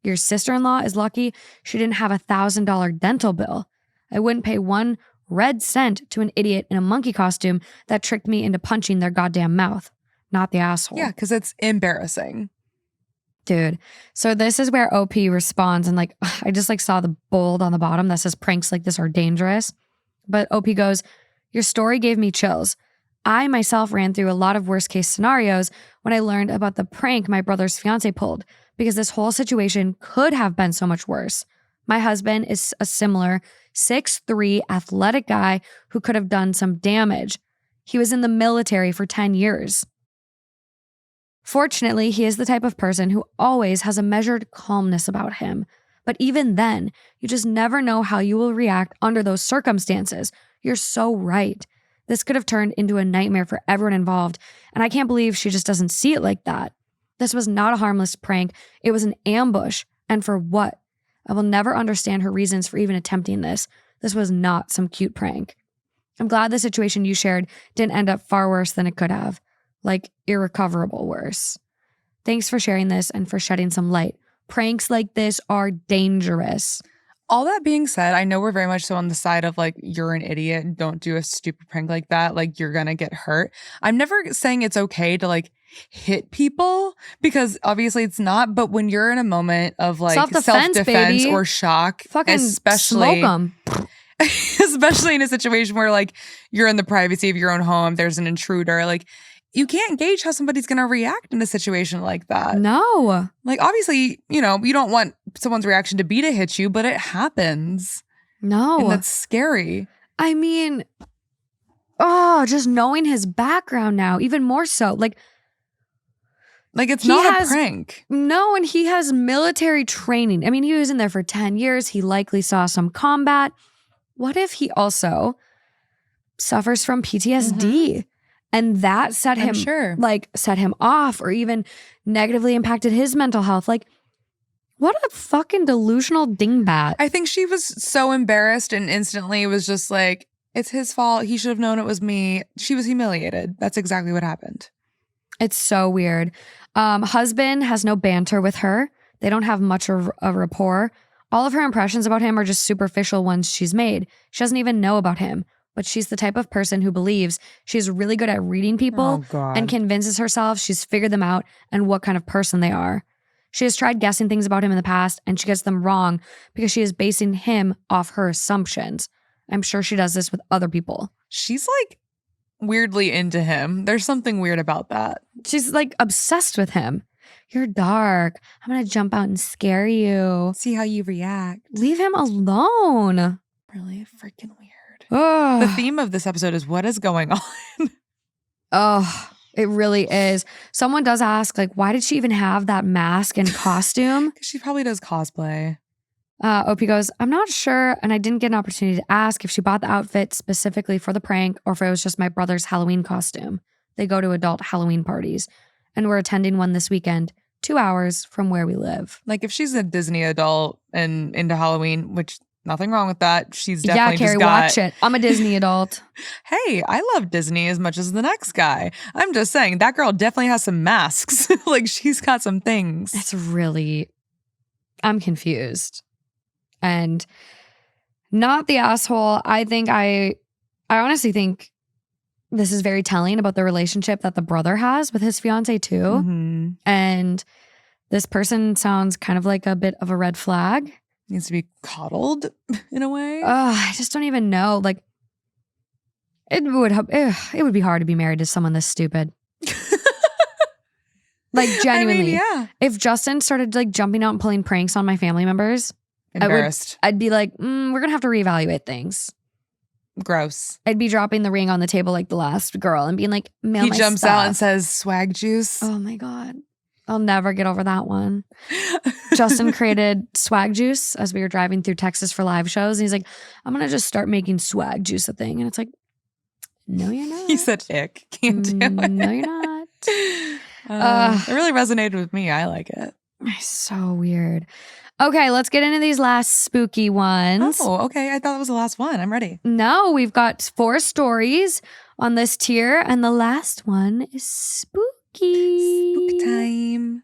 Your sister-in-law is lucky she didn't have a $1,000 dental bill. I wouldn't pay 1 red cent to an idiot in a monkey costume that tricked me into punching their goddamn mouth. Not the asshole. Yeah, because it's embarrassing. Dude. So this is where OP responds, and like, I just like saw the bold on the bottom that says pranks like this are dangerous. But OP goes, your story gave me chills. I myself ran through a lot of worst case scenarios when I learned about the prank my brother's fiance pulled, because this whole situation could have been so much worse. My husband is a similar 6'3" athletic guy who could have done some damage. He was in the military for 10 years. Fortunately, he is the type of person who always has a measured calmness about him. But even then, you just never know how you will react under those circumstances. You're so right. This could have turned into a nightmare for everyone involved, and I can't believe she just doesn't see it like that. This was not a harmless prank. It was an ambush. And for what? I will never understand her reasons for even attempting this. This was not some cute prank. I'm glad the situation you shared didn't end up far worse than it could have. Like irrecoverable worse. Thanks for sharing this and for shedding some light. Pranks like this are dangerous. All that being said, I know we're very much so on the side of like, you're an idiot and don't do a stupid prank like that. Like, you're going to get hurt. I'm never saying it's okay to like hit people because obviously it's not. But when you're in a moment of like self-defense or shock, fucking especially, smoke them. especially in a situation where like you're in the privacy of your own home, there's an intruder, like you can't gauge how somebody's going to react in a situation like that. No. Like, obviously, you don't want someone's reaction to be to hit you, but it happens. No. And that's scary. I mean, just knowing his background now, even more so. Like it's not a prank. No, and he has military training. I mean, he was in there for 10 years. He likely saw some combat. What if he also suffers from PTSD? Mm-hmm. And that set him set him off or even negatively impacted his mental health. Like, what a fucking delusional dingbat. I think she was so embarrassed and instantly was just like, it's his fault. He should have known it was me. She was humiliated. That's exactly what happened. It's so weird. Husband has no banter with her. They don't have much of a rapport. All of her impressions about him are just superficial ones she's made. She doesn't even know about him. But she's the type of person who believes she's really good at reading people and convinces herself she's figured them out and what kind of person they are. She has tried guessing things about him in the past and she gets them wrong because she is basing him off her assumptions. I'm sure she does this with other people. She's like weirdly into him. There's something weird about that. She's like obsessed with him. You're dark. I'm going to jump out and scare you. See how you react. Leave him alone. Really freaking weird. Oh. The theme of this episode is what is going on? Oh, it really is. Someone does ask, like, why did she even have that mask and costume? She probably does cosplay. OP goes, I'm not sure, and I didn't get an opportunity to ask if she bought the outfit specifically for the prank or if it was just my brother's Halloween costume. They go to adult Halloween parties, and we're attending one this weekend, 2 hours from where we live. Like, if she's a Disney adult and into Halloween, which... nothing wrong with that. She's definitely Kerri, watch it. I'm a Disney adult. Hey, I love Disney as much as the next guy. I'm just saying, that girl definitely has some masks. Like, she's got some things. It's really... I'm confused. And not the asshole. I honestly think this is very telling about the relationship that the brother has with his fiance too. Mm-hmm. And this person sounds kind of like a bit of a red flag. Needs to be coddled in a way. I just don't even know. Like, it would be hard to be married to someone this stupid. Like, genuinely. I mean, yeah. If Justin started like jumping out and pulling pranks on my family members, embarrassed. I'd be like, we're going to have to reevaluate things. Gross. I'd be dropping the ring on the table like the last girl and being like, mail he my jumps stuff. out and says, swag juice. Oh my God. I'll never get over that one. Justin created swag juice as we were driving through Texas for live shows. And he's like, I'm going to just start making swag juice a thing. And it's like, no, you're not. He said, ick. Can't do it. No, you're not. It really resonated with me. I like it. So weird. Okay, let's get into these last spooky ones. Oh, okay. I thought that was the last one. I'm ready. No, we've got 4 stories on this tier. And the last one is spooky. Spook time.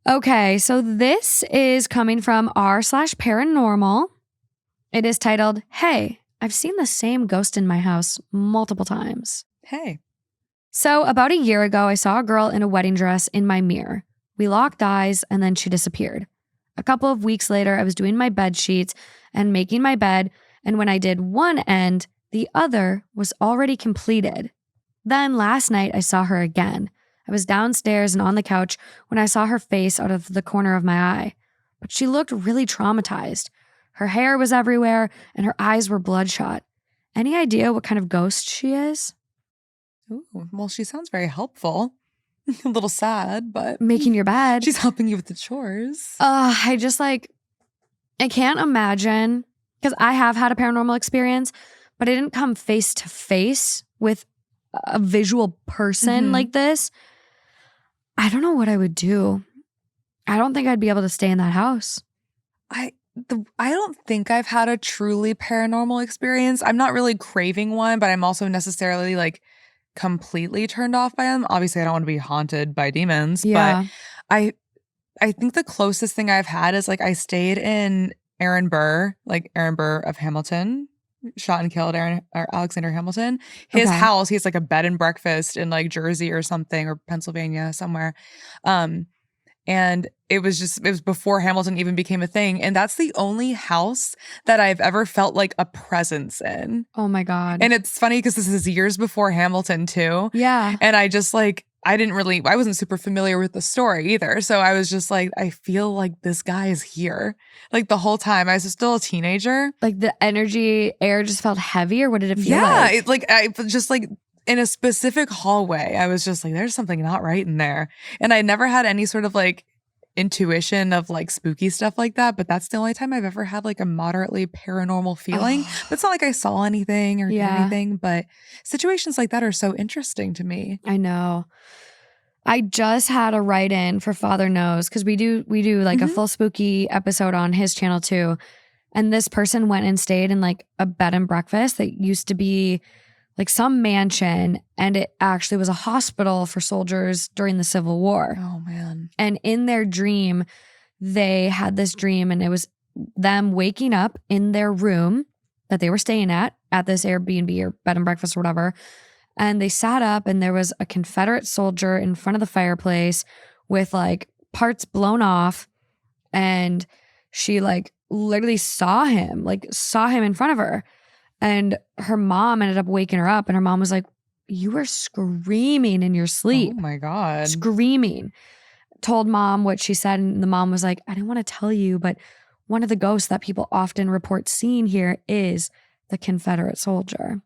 Okay, so this is coming from r/paranormal. It is titled, Hey, I've seen the same ghost in my house multiple times. Hey. So about a year ago, I saw a girl in a wedding dress in my mirror. We locked eyes and then she disappeared. A couple of weeks later, I was doing my bed sheets and making my bed, and when I did one end, the other was already completed. Then last night, I saw her again. I was downstairs and on the couch when I saw her face out of the corner of my eye. But she looked really traumatized. Her hair was everywhere and her eyes were bloodshot. Any idea what kind of ghost she is? Ooh, well, she sounds very helpful. A little sad, but... Making your bed. She's helping you with the chores. I can't imagine, because I have had a paranormal experience, but I didn't come face to face with a visual person like this. I don't know what I would do. I don't think I'd be able to stay in that house. I don't think I've had a truly paranormal experience. I'm not really craving one, but I'm also necessarily like completely turned off by them. Obviously, I don't want to be haunted by demons, but Yeah. I I think the closest thing I've had is like I stayed in Aaron Burr of Hamilton, shot and killed Alexander Hamilton. His Okay. house, he has like a bed and breakfast in like Jersey or something, or Pennsylvania somewhere. And it was before Hamilton even became a thing. And that's the only house that I've ever felt like a presence in. Oh my God. And it's funny because this is years before Hamilton too. Yeah. And I just like, I wasn't super familiar with the story either. So I was just like, I feel like this guy is here. Like the whole time. I was still a teenager. Like the energy, air just felt heavy, or what did it feel Yeah. like? I just like in a specific hallway, I was just like, there's something not right in there. And I never had any sort of like intuition of like spooky stuff like that. But that's the only time I've ever had like a moderately paranormal feeling. But it's not like I saw anything or did Yeah. anything. But situations like that are so interesting to me. I know. I just had a write-in for Father Knows, because we do like a full spooky episode on his channel too. And this person went and stayed in like a bed and breakfast that used to be like some mansion, and it actually was a hospital for soldiers during the Civil War. Oh man. And in their dream, they had this dream, and it was them waking up in their room that they were staying at this Airbnb or bed and breakfast or whatever. And they sat up, and there was a Confederate soldier in front of the fireplace with like parts blown off. And she like literally saw him in front of her. And her mom ended up waking her up, and her mom was like, "You were screaming in your sleep." Oh my God. Screaming. Told mom what she said, and the mom was like, "I didn't want to tell you, but one of the ghosts that people often report seeing here is the Confederate soldier."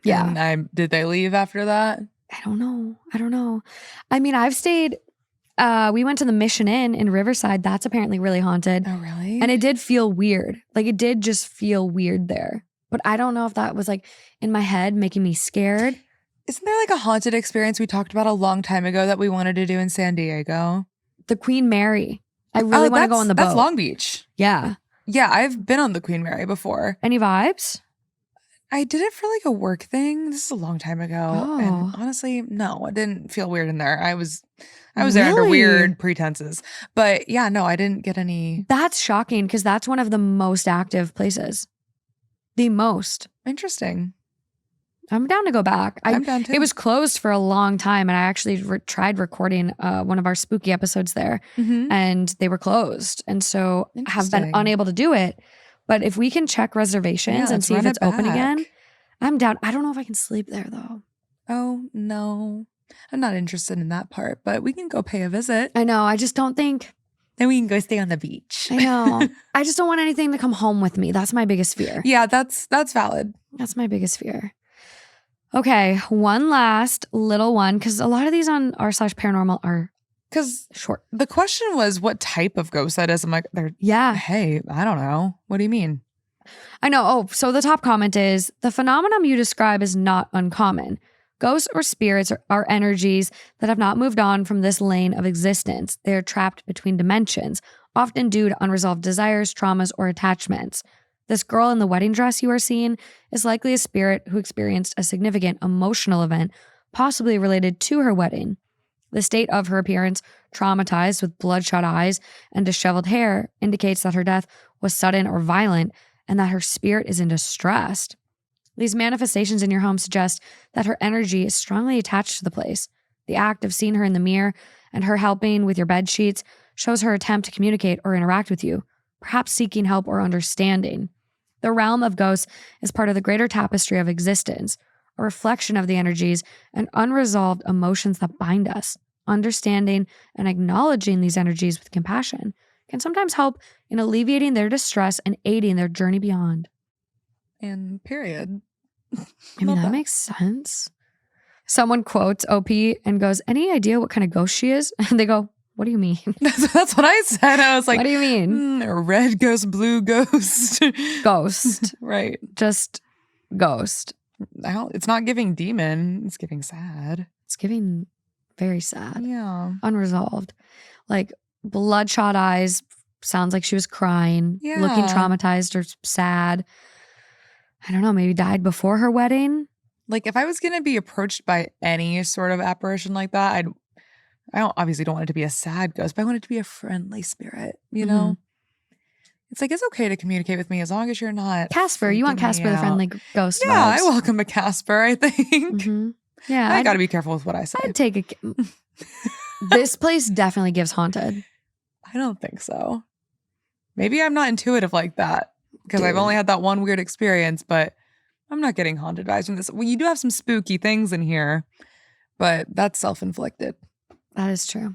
Yeah. And did they leave after that? I don't know. I mean, I've stayed, we went to the Mission Inn in Riverside. That's apparently really haunted. Oh, really? And it did feel weird. Like it did just feel weird there. But I don't know if that was like in my head making me scared. Isn't there like a haunted experience we talked about a long time ago that we wanted to do in San Diego? The Queen Mary. I really want to go on the boat. That's Long Beach. Yeah. Yeah, I've been on the Queen Mary before. Any vibes? I did it for like a work thing. This is a long time ago. Oh. And honestly, no, it didn't feel weird in there. I was there under Really? weird pretenses. But yeah, no, I didn't get any. That's shocking, because that's one of the most active places. The most. Interesting. I'm down to go back. I'm down too. It was closed for a long time, and I actually tried recording one of our spooky episodes there, and they were closed. And so I have been Interesting. unable to do it. But if we can check reservations and see if it's open again, I'm down. I don't know if I can sleep there though. Oh, no. I'm not interested in that part, but we can go pay a visit. I know. I just don't think. Then we can go stay on the beach. I know. I just don't want anything to come home with me. That's my biggest fear. Yeah, that's valid. That's my biggest fear. Okay, one last little one, because a lot of these on r/paranormal are Because short. the question was what type of ghost that is. I'm like, Yeah. hey, I don't know. What do you mean? I know. Oh, so the top comment is, the phenomenon you describe is not uncommon. Ghosts or spirits are energies that have not moved on from this lane of existence. They are trapped between dimensions, often due to unresolved desires, traumas, or attachments. This girl in the wedding dress you are seeing is likely a spirit who experienced a significant emotional event, possibly related to her wedding. The state of her appearance, traumatized with bloodshot eyes and disheveled hair, indicates that her death was sudden or violent, and that her spirit is in distress. These manifestations in your home suggest that her energy is strongly attached to the place. The act of seeing her in the mirror and her helping with your bed sheets shows her attempt to communicate or interact with you, perhaps seeking help or understanding. The realm of ghosts is part of the greater tapestry of existence, a reflection of the energies and unresolved emotions that bind us. Understanding and acknowledging these energies with compassion can sometimes help in alleviating their distress and aiding their journey beyond. And period. I mean, that makes sense. Someone quotes OP and goes, "Any idea what kind of ghost she is?" And they go, "What do you mean?" That's what I said. I was like, "What do you mean?" A red ghost, blue ghost. Ghost. Right. Just ghost. It's not giving demon. It's giving sad. It's giving very sad. Yeah. Unresolved. Like bloodshot eyes, sounds like she was crying, looking Yeah. traumatized or sad. I don't know, maybe died before her wedding. Like if I was going to be approached by any sort of apparition like that, obviously don't want it to be a sad ghost, but I want it to be a friendly spirit, you know? It's like, it's okay to communicate with me as long as you're not Casper. You want freaking me Casper the out. friendly ghost Yeah, I vibes. welcome a Casper, I think. Yeah. I got to be careful with what I say. I'd take a... This place definitely gives haunted. I don't think so. Maybe I'm not intuitive like that because I've Dude. only had that one weird experience, but I'm not getting haunted vibes from this. Well, you do have some spooky things in here, but that's self-inflicted. That is true.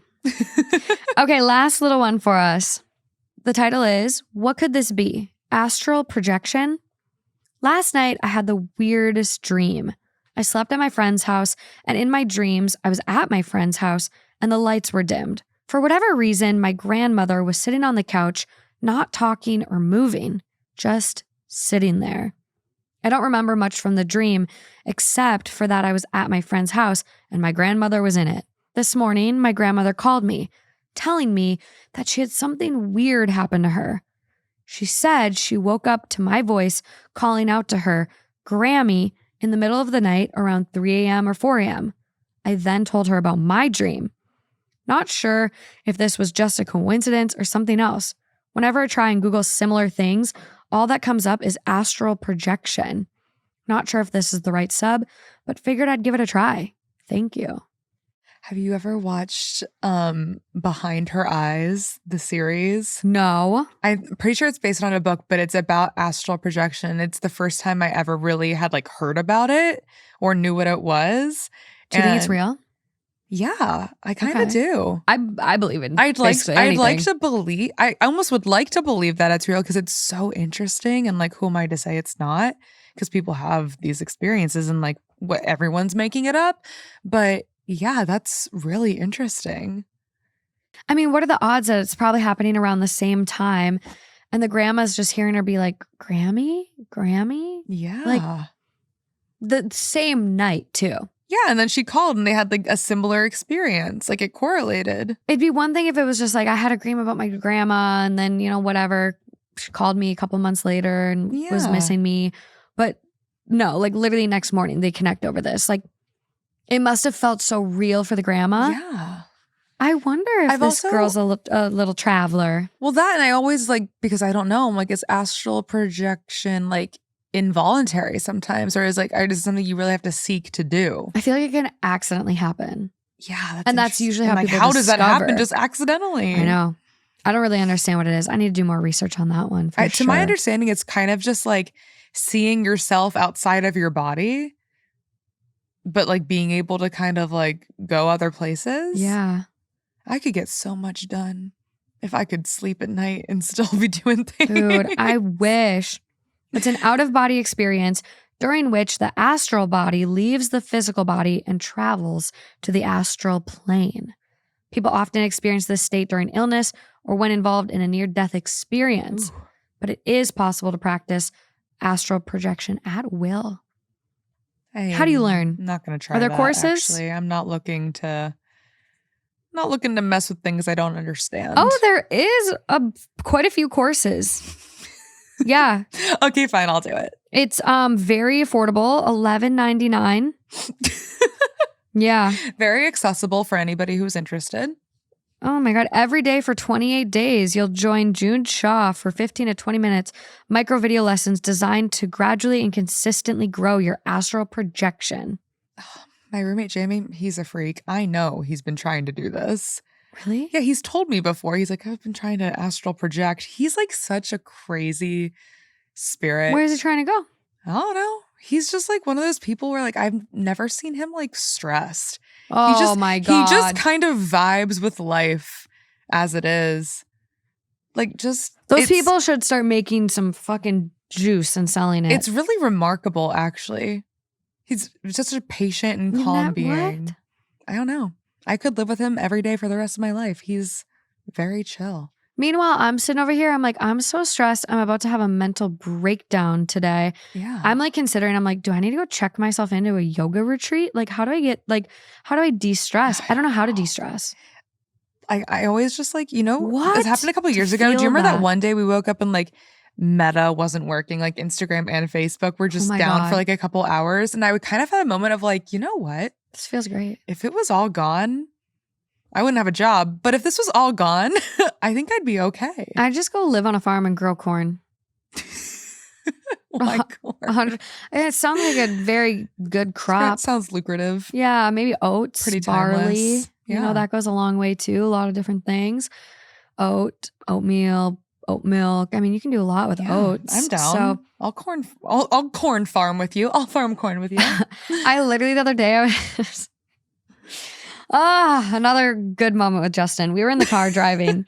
Okay, last little one for us. The title is, What Could This Be? Astral Projection? Last night, I had the weirdest dream. I slept at my friend's house, and in my dreams, I was at my friend's house, and the lights were dimmed. For whatever reason, my grandmother was sitting on the couch, not talking or moving, just sitting there. I don't remember much from the dream, except for that I was at my friend's house, and my grandmother was in it. This morning, my grandmother called me, telling me that she had something weird happen to her. She said she woke up to my voice calling out to her, Grammy, in the middle of the night around 3 a.m. or 4 a.m. I then told her about my dream. Not sure if this was just a coincidence or something else. Whenever I try and Google similar things, all that comes up is astral projection. Not sure if this is the right sub, but figured I'd give it a try. Thank you. Have you ever watched Behind Her Eyes, the series? No. I'm pretty sure it's based on a book, but it's about astral projection. It's the first time I ever really had like heard about it or knew what it was. Do you think it's real? Yeah, I kind of do. I believe in I'd like anything. to believe. I almost would like to believe that it's real because it's so interesting. And like, who am I to say it's not? Because people have these experiences and like what everyone's making it up. But yeah, that's really interesting. I mean, what are the odds that it's probably happening around the same time and the grandma's just hearing her be like, Grammy? Yeah. Like the same night too. Yeah, and then she called and they had like a similar experience. Like it correlated. It'd be one thing if it was just like I had a dream about my grandma and then, whatever, she called me a couple months later and was missing me. But no, like literally next morning they connect over this. Like it must have felt so real for the grandma. Yeah. I wonder if this girl's a little traveler. Well, that, and I always like, because I don't know, I'm like, is astral projection like involuntary sometimes, or is it something you really have to seek to do? I feel like it can accidentally happen. Yeah, that's usually how people how does that happen discover. just accidentally? I know. I don't really understand what it is. I need to do more research on that one. To my understanding, it's kind of just like seeing yourself outside of your body, but like being able to kind of like go other places. Yeah. I could get so much done if I could sleep at night and still be doing things. Dude, I wish. It's an out-of-body experience during which the astral body leaves the physical body and travels to the astral plane. People often experience this state during illness or when involved in a near-death experience. Ooh. But it is possible to practice astral projection at will. How do you learn? I'm not going to try. Are there that, courses? Actually, I'm not looking to mess with things I don't understand. Oh, there is quite a few courses. Yeah. Okay, fine, I'll do it. It's very affordable, $11.99. Yeah. Very accessible for anybody who's interested. Oh my God. Every day for 28 days, you'll join June Shaw for 15 to 20 minutes micro video lessons designed to gradually and consistently grow your astral projection. My roommate, Jamie, he's a freak. I know he's been trying to do this. Really? Yeah, he's told me before. He's like, I've been trying to astral project. He's like such a crazy spirit. Where is he trying to go? I don't know. He's just like one of those people where like I've never seen him like stressed. Oh my God. He just kind of vibes with life as it is. Like just those people should start making some fucking juice and selling it. It's really remarkable, actually. He's just a patient and calm being. What? I don't know. I could live with him every day for the rest of my life. He's very chill. Meanwhile, I'm sitting over here. I'm like, I'm so stressed. I'm about to have a mental breakdown today. Yeah. I'm like considering, I'm like, do I need to go check myself into a yoga retreat? Like, how do I de-stress? I don't know how to de-stress. I always just like, What? This happened a couple To years ago. Do you feel remember that that. one day we woke up and like Meta wasn't working, like Instagram and Facebook were just my down God. for like a couple hours. And I would kind of had a moment of like, you know what? This feels great. If it was all gone, I wouldn't have a job. But if this was all gone, I think I'd be okay. I just go live on a farm and grow corn. Why corn? It sounds like a very good crop. That sounds lucrative. Yeah, maybe oats, Pretty barley. timeless. Yeah. That goes a long way too. A lot of different things. Oatmeal, oat milk. I mean, you can do a lot with oats. I'm down. So I'll corn farm with you. I'll farm corn with you. I literally the other day, I was another good moment with Justin. We were in the car driving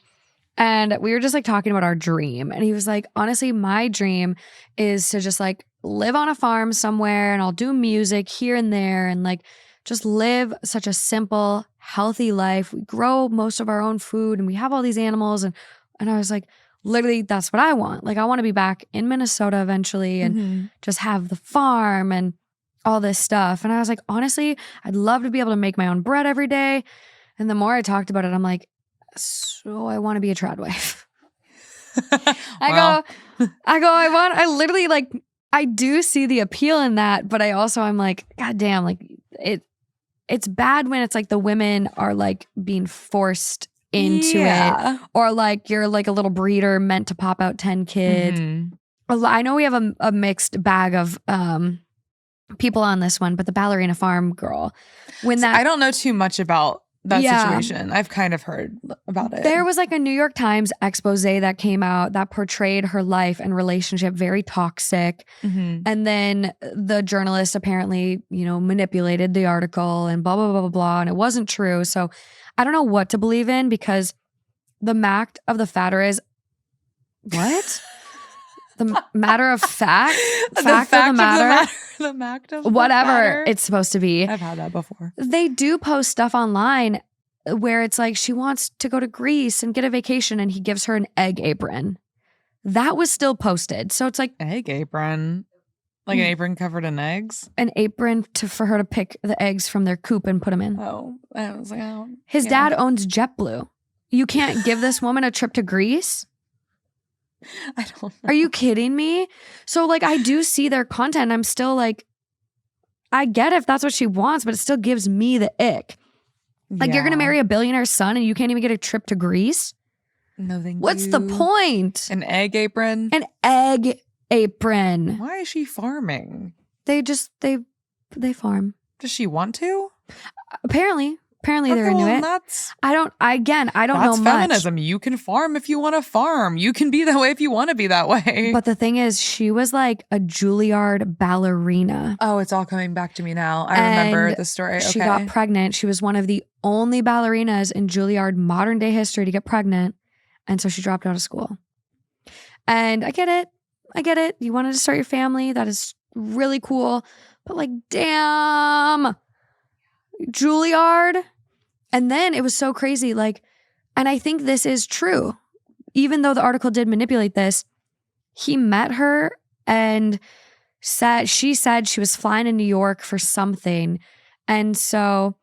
and we were just like talking about our dream. And he was like, honestly, my dream is to just like live on a farm somewhere and I'll do music here and there and like just live such a simple, healthy life. We grow most of our own food and we have all these animals. And I was like, literally, that's what I want. Like, I want to be back in Minnesota eventually and just have the farm and all this stuff. And I was like, honestly, I'd love to be able to make my own bread every day. And the more I talked about it, I'm like, so I want to be a trad wife. I literally like, I do see the appeal in that, but I'm like, God damn, like it's bad when it's like the women are like being forced into it, or like you're like a little breeder meant to pop out 10 kids. I know we have a mixed bag of people on this one, but the ballerina farm girl, I don't know too much about that situation. I've kind of heard about it. There was like a New York Times expose that came out that portrayed her life and relationship very toxic. And then the journalist apparently, manipulated the article and blah, blah, blah, blah, blah. And it wasn't true. So I don't know what to believe in because the fact of the matter is, what? The matter of fact? The fact of the matter? The fact of whatever the matter. It's supposed to be. I've had that before. They do post stuff online where it's like she wants to go to Greece and get a vacation and he gives her an egg apron. That was still posted. So it's like... Egg apron? Like an apron covered in eggs? An apron for her to pick the eggs from their coop and put them in. Oh, I was like, oh. His dad owns JetBlue. You can't give this woman a trip to Greece? I don't know. Are you kidding me? So like I do see their content. I'm still like, I get if that's what she wants, but it still gives me the ick. Like you're going to marry a billionaire's son and you can't even get a trip to Greece? No, thank you. What's the point? An egg apron? An egg apron. Why is she farming? They farm. Does she want to? Apparently they're into it. I don't know much. That's feminism. You can farm if you want to farm. You can be that way if you want to be that way. But the thing is, she was like a Juilliard ballerina. Oh, it's all coming back to me now. I remember the story. She got pregnant. She was one of the only ballerinas in Juilliard modern day history to get pregnant. And so she dropped out of school. And I get it. You wanted to start your family. That is really cool. But like, damn, Juilliard. And then it was so crazy. Like, and I think this is true. Even though the article did manipulate this, he met her and she said she was flying in New York for something. And so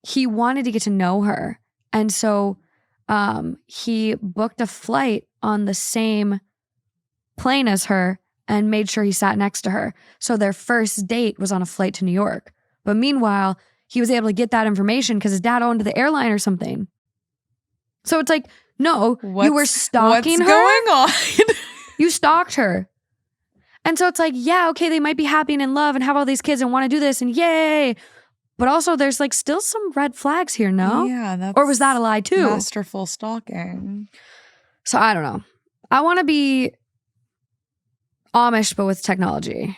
he wanted to get to know her. And so he booked a flight on the same plane as her and made sure he sat next to her. So their first date was on a flight to New York. But meanwhile, he was able to get that information because his dad owned the airline or something. So it's like, no, you were stalking her. What's going on? You stalked her. And so it's like, yeah, okay, they might be happy and in love and have all these kids and want to do this and yay. But also there's like still some red flags here, no? Yeah. Or was that a lie too? Masterful stalking. So I don't know. I want to be Amish, but with technology.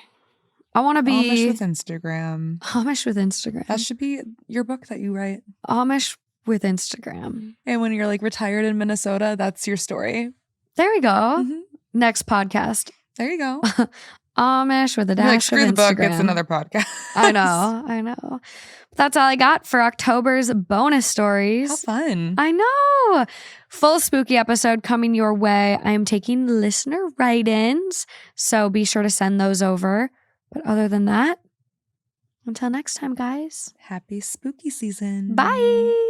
I want to be Amish with Instagram. Amish with Instagram. That should be your book that you write. Amish with Instagram. And when you're like retired in Minnesota, that's your story. There we go. Next podcast. There you go. Amish with a dash screw of the Instagram. book. It's another podcast. I know. That's all I got for October's bonus stories. How fun. I know. Full spooky episode coming your way. I am taking listener write-ins, so be sure to send those over. But other than that, until next time, guys. Happy spooky season. Bye.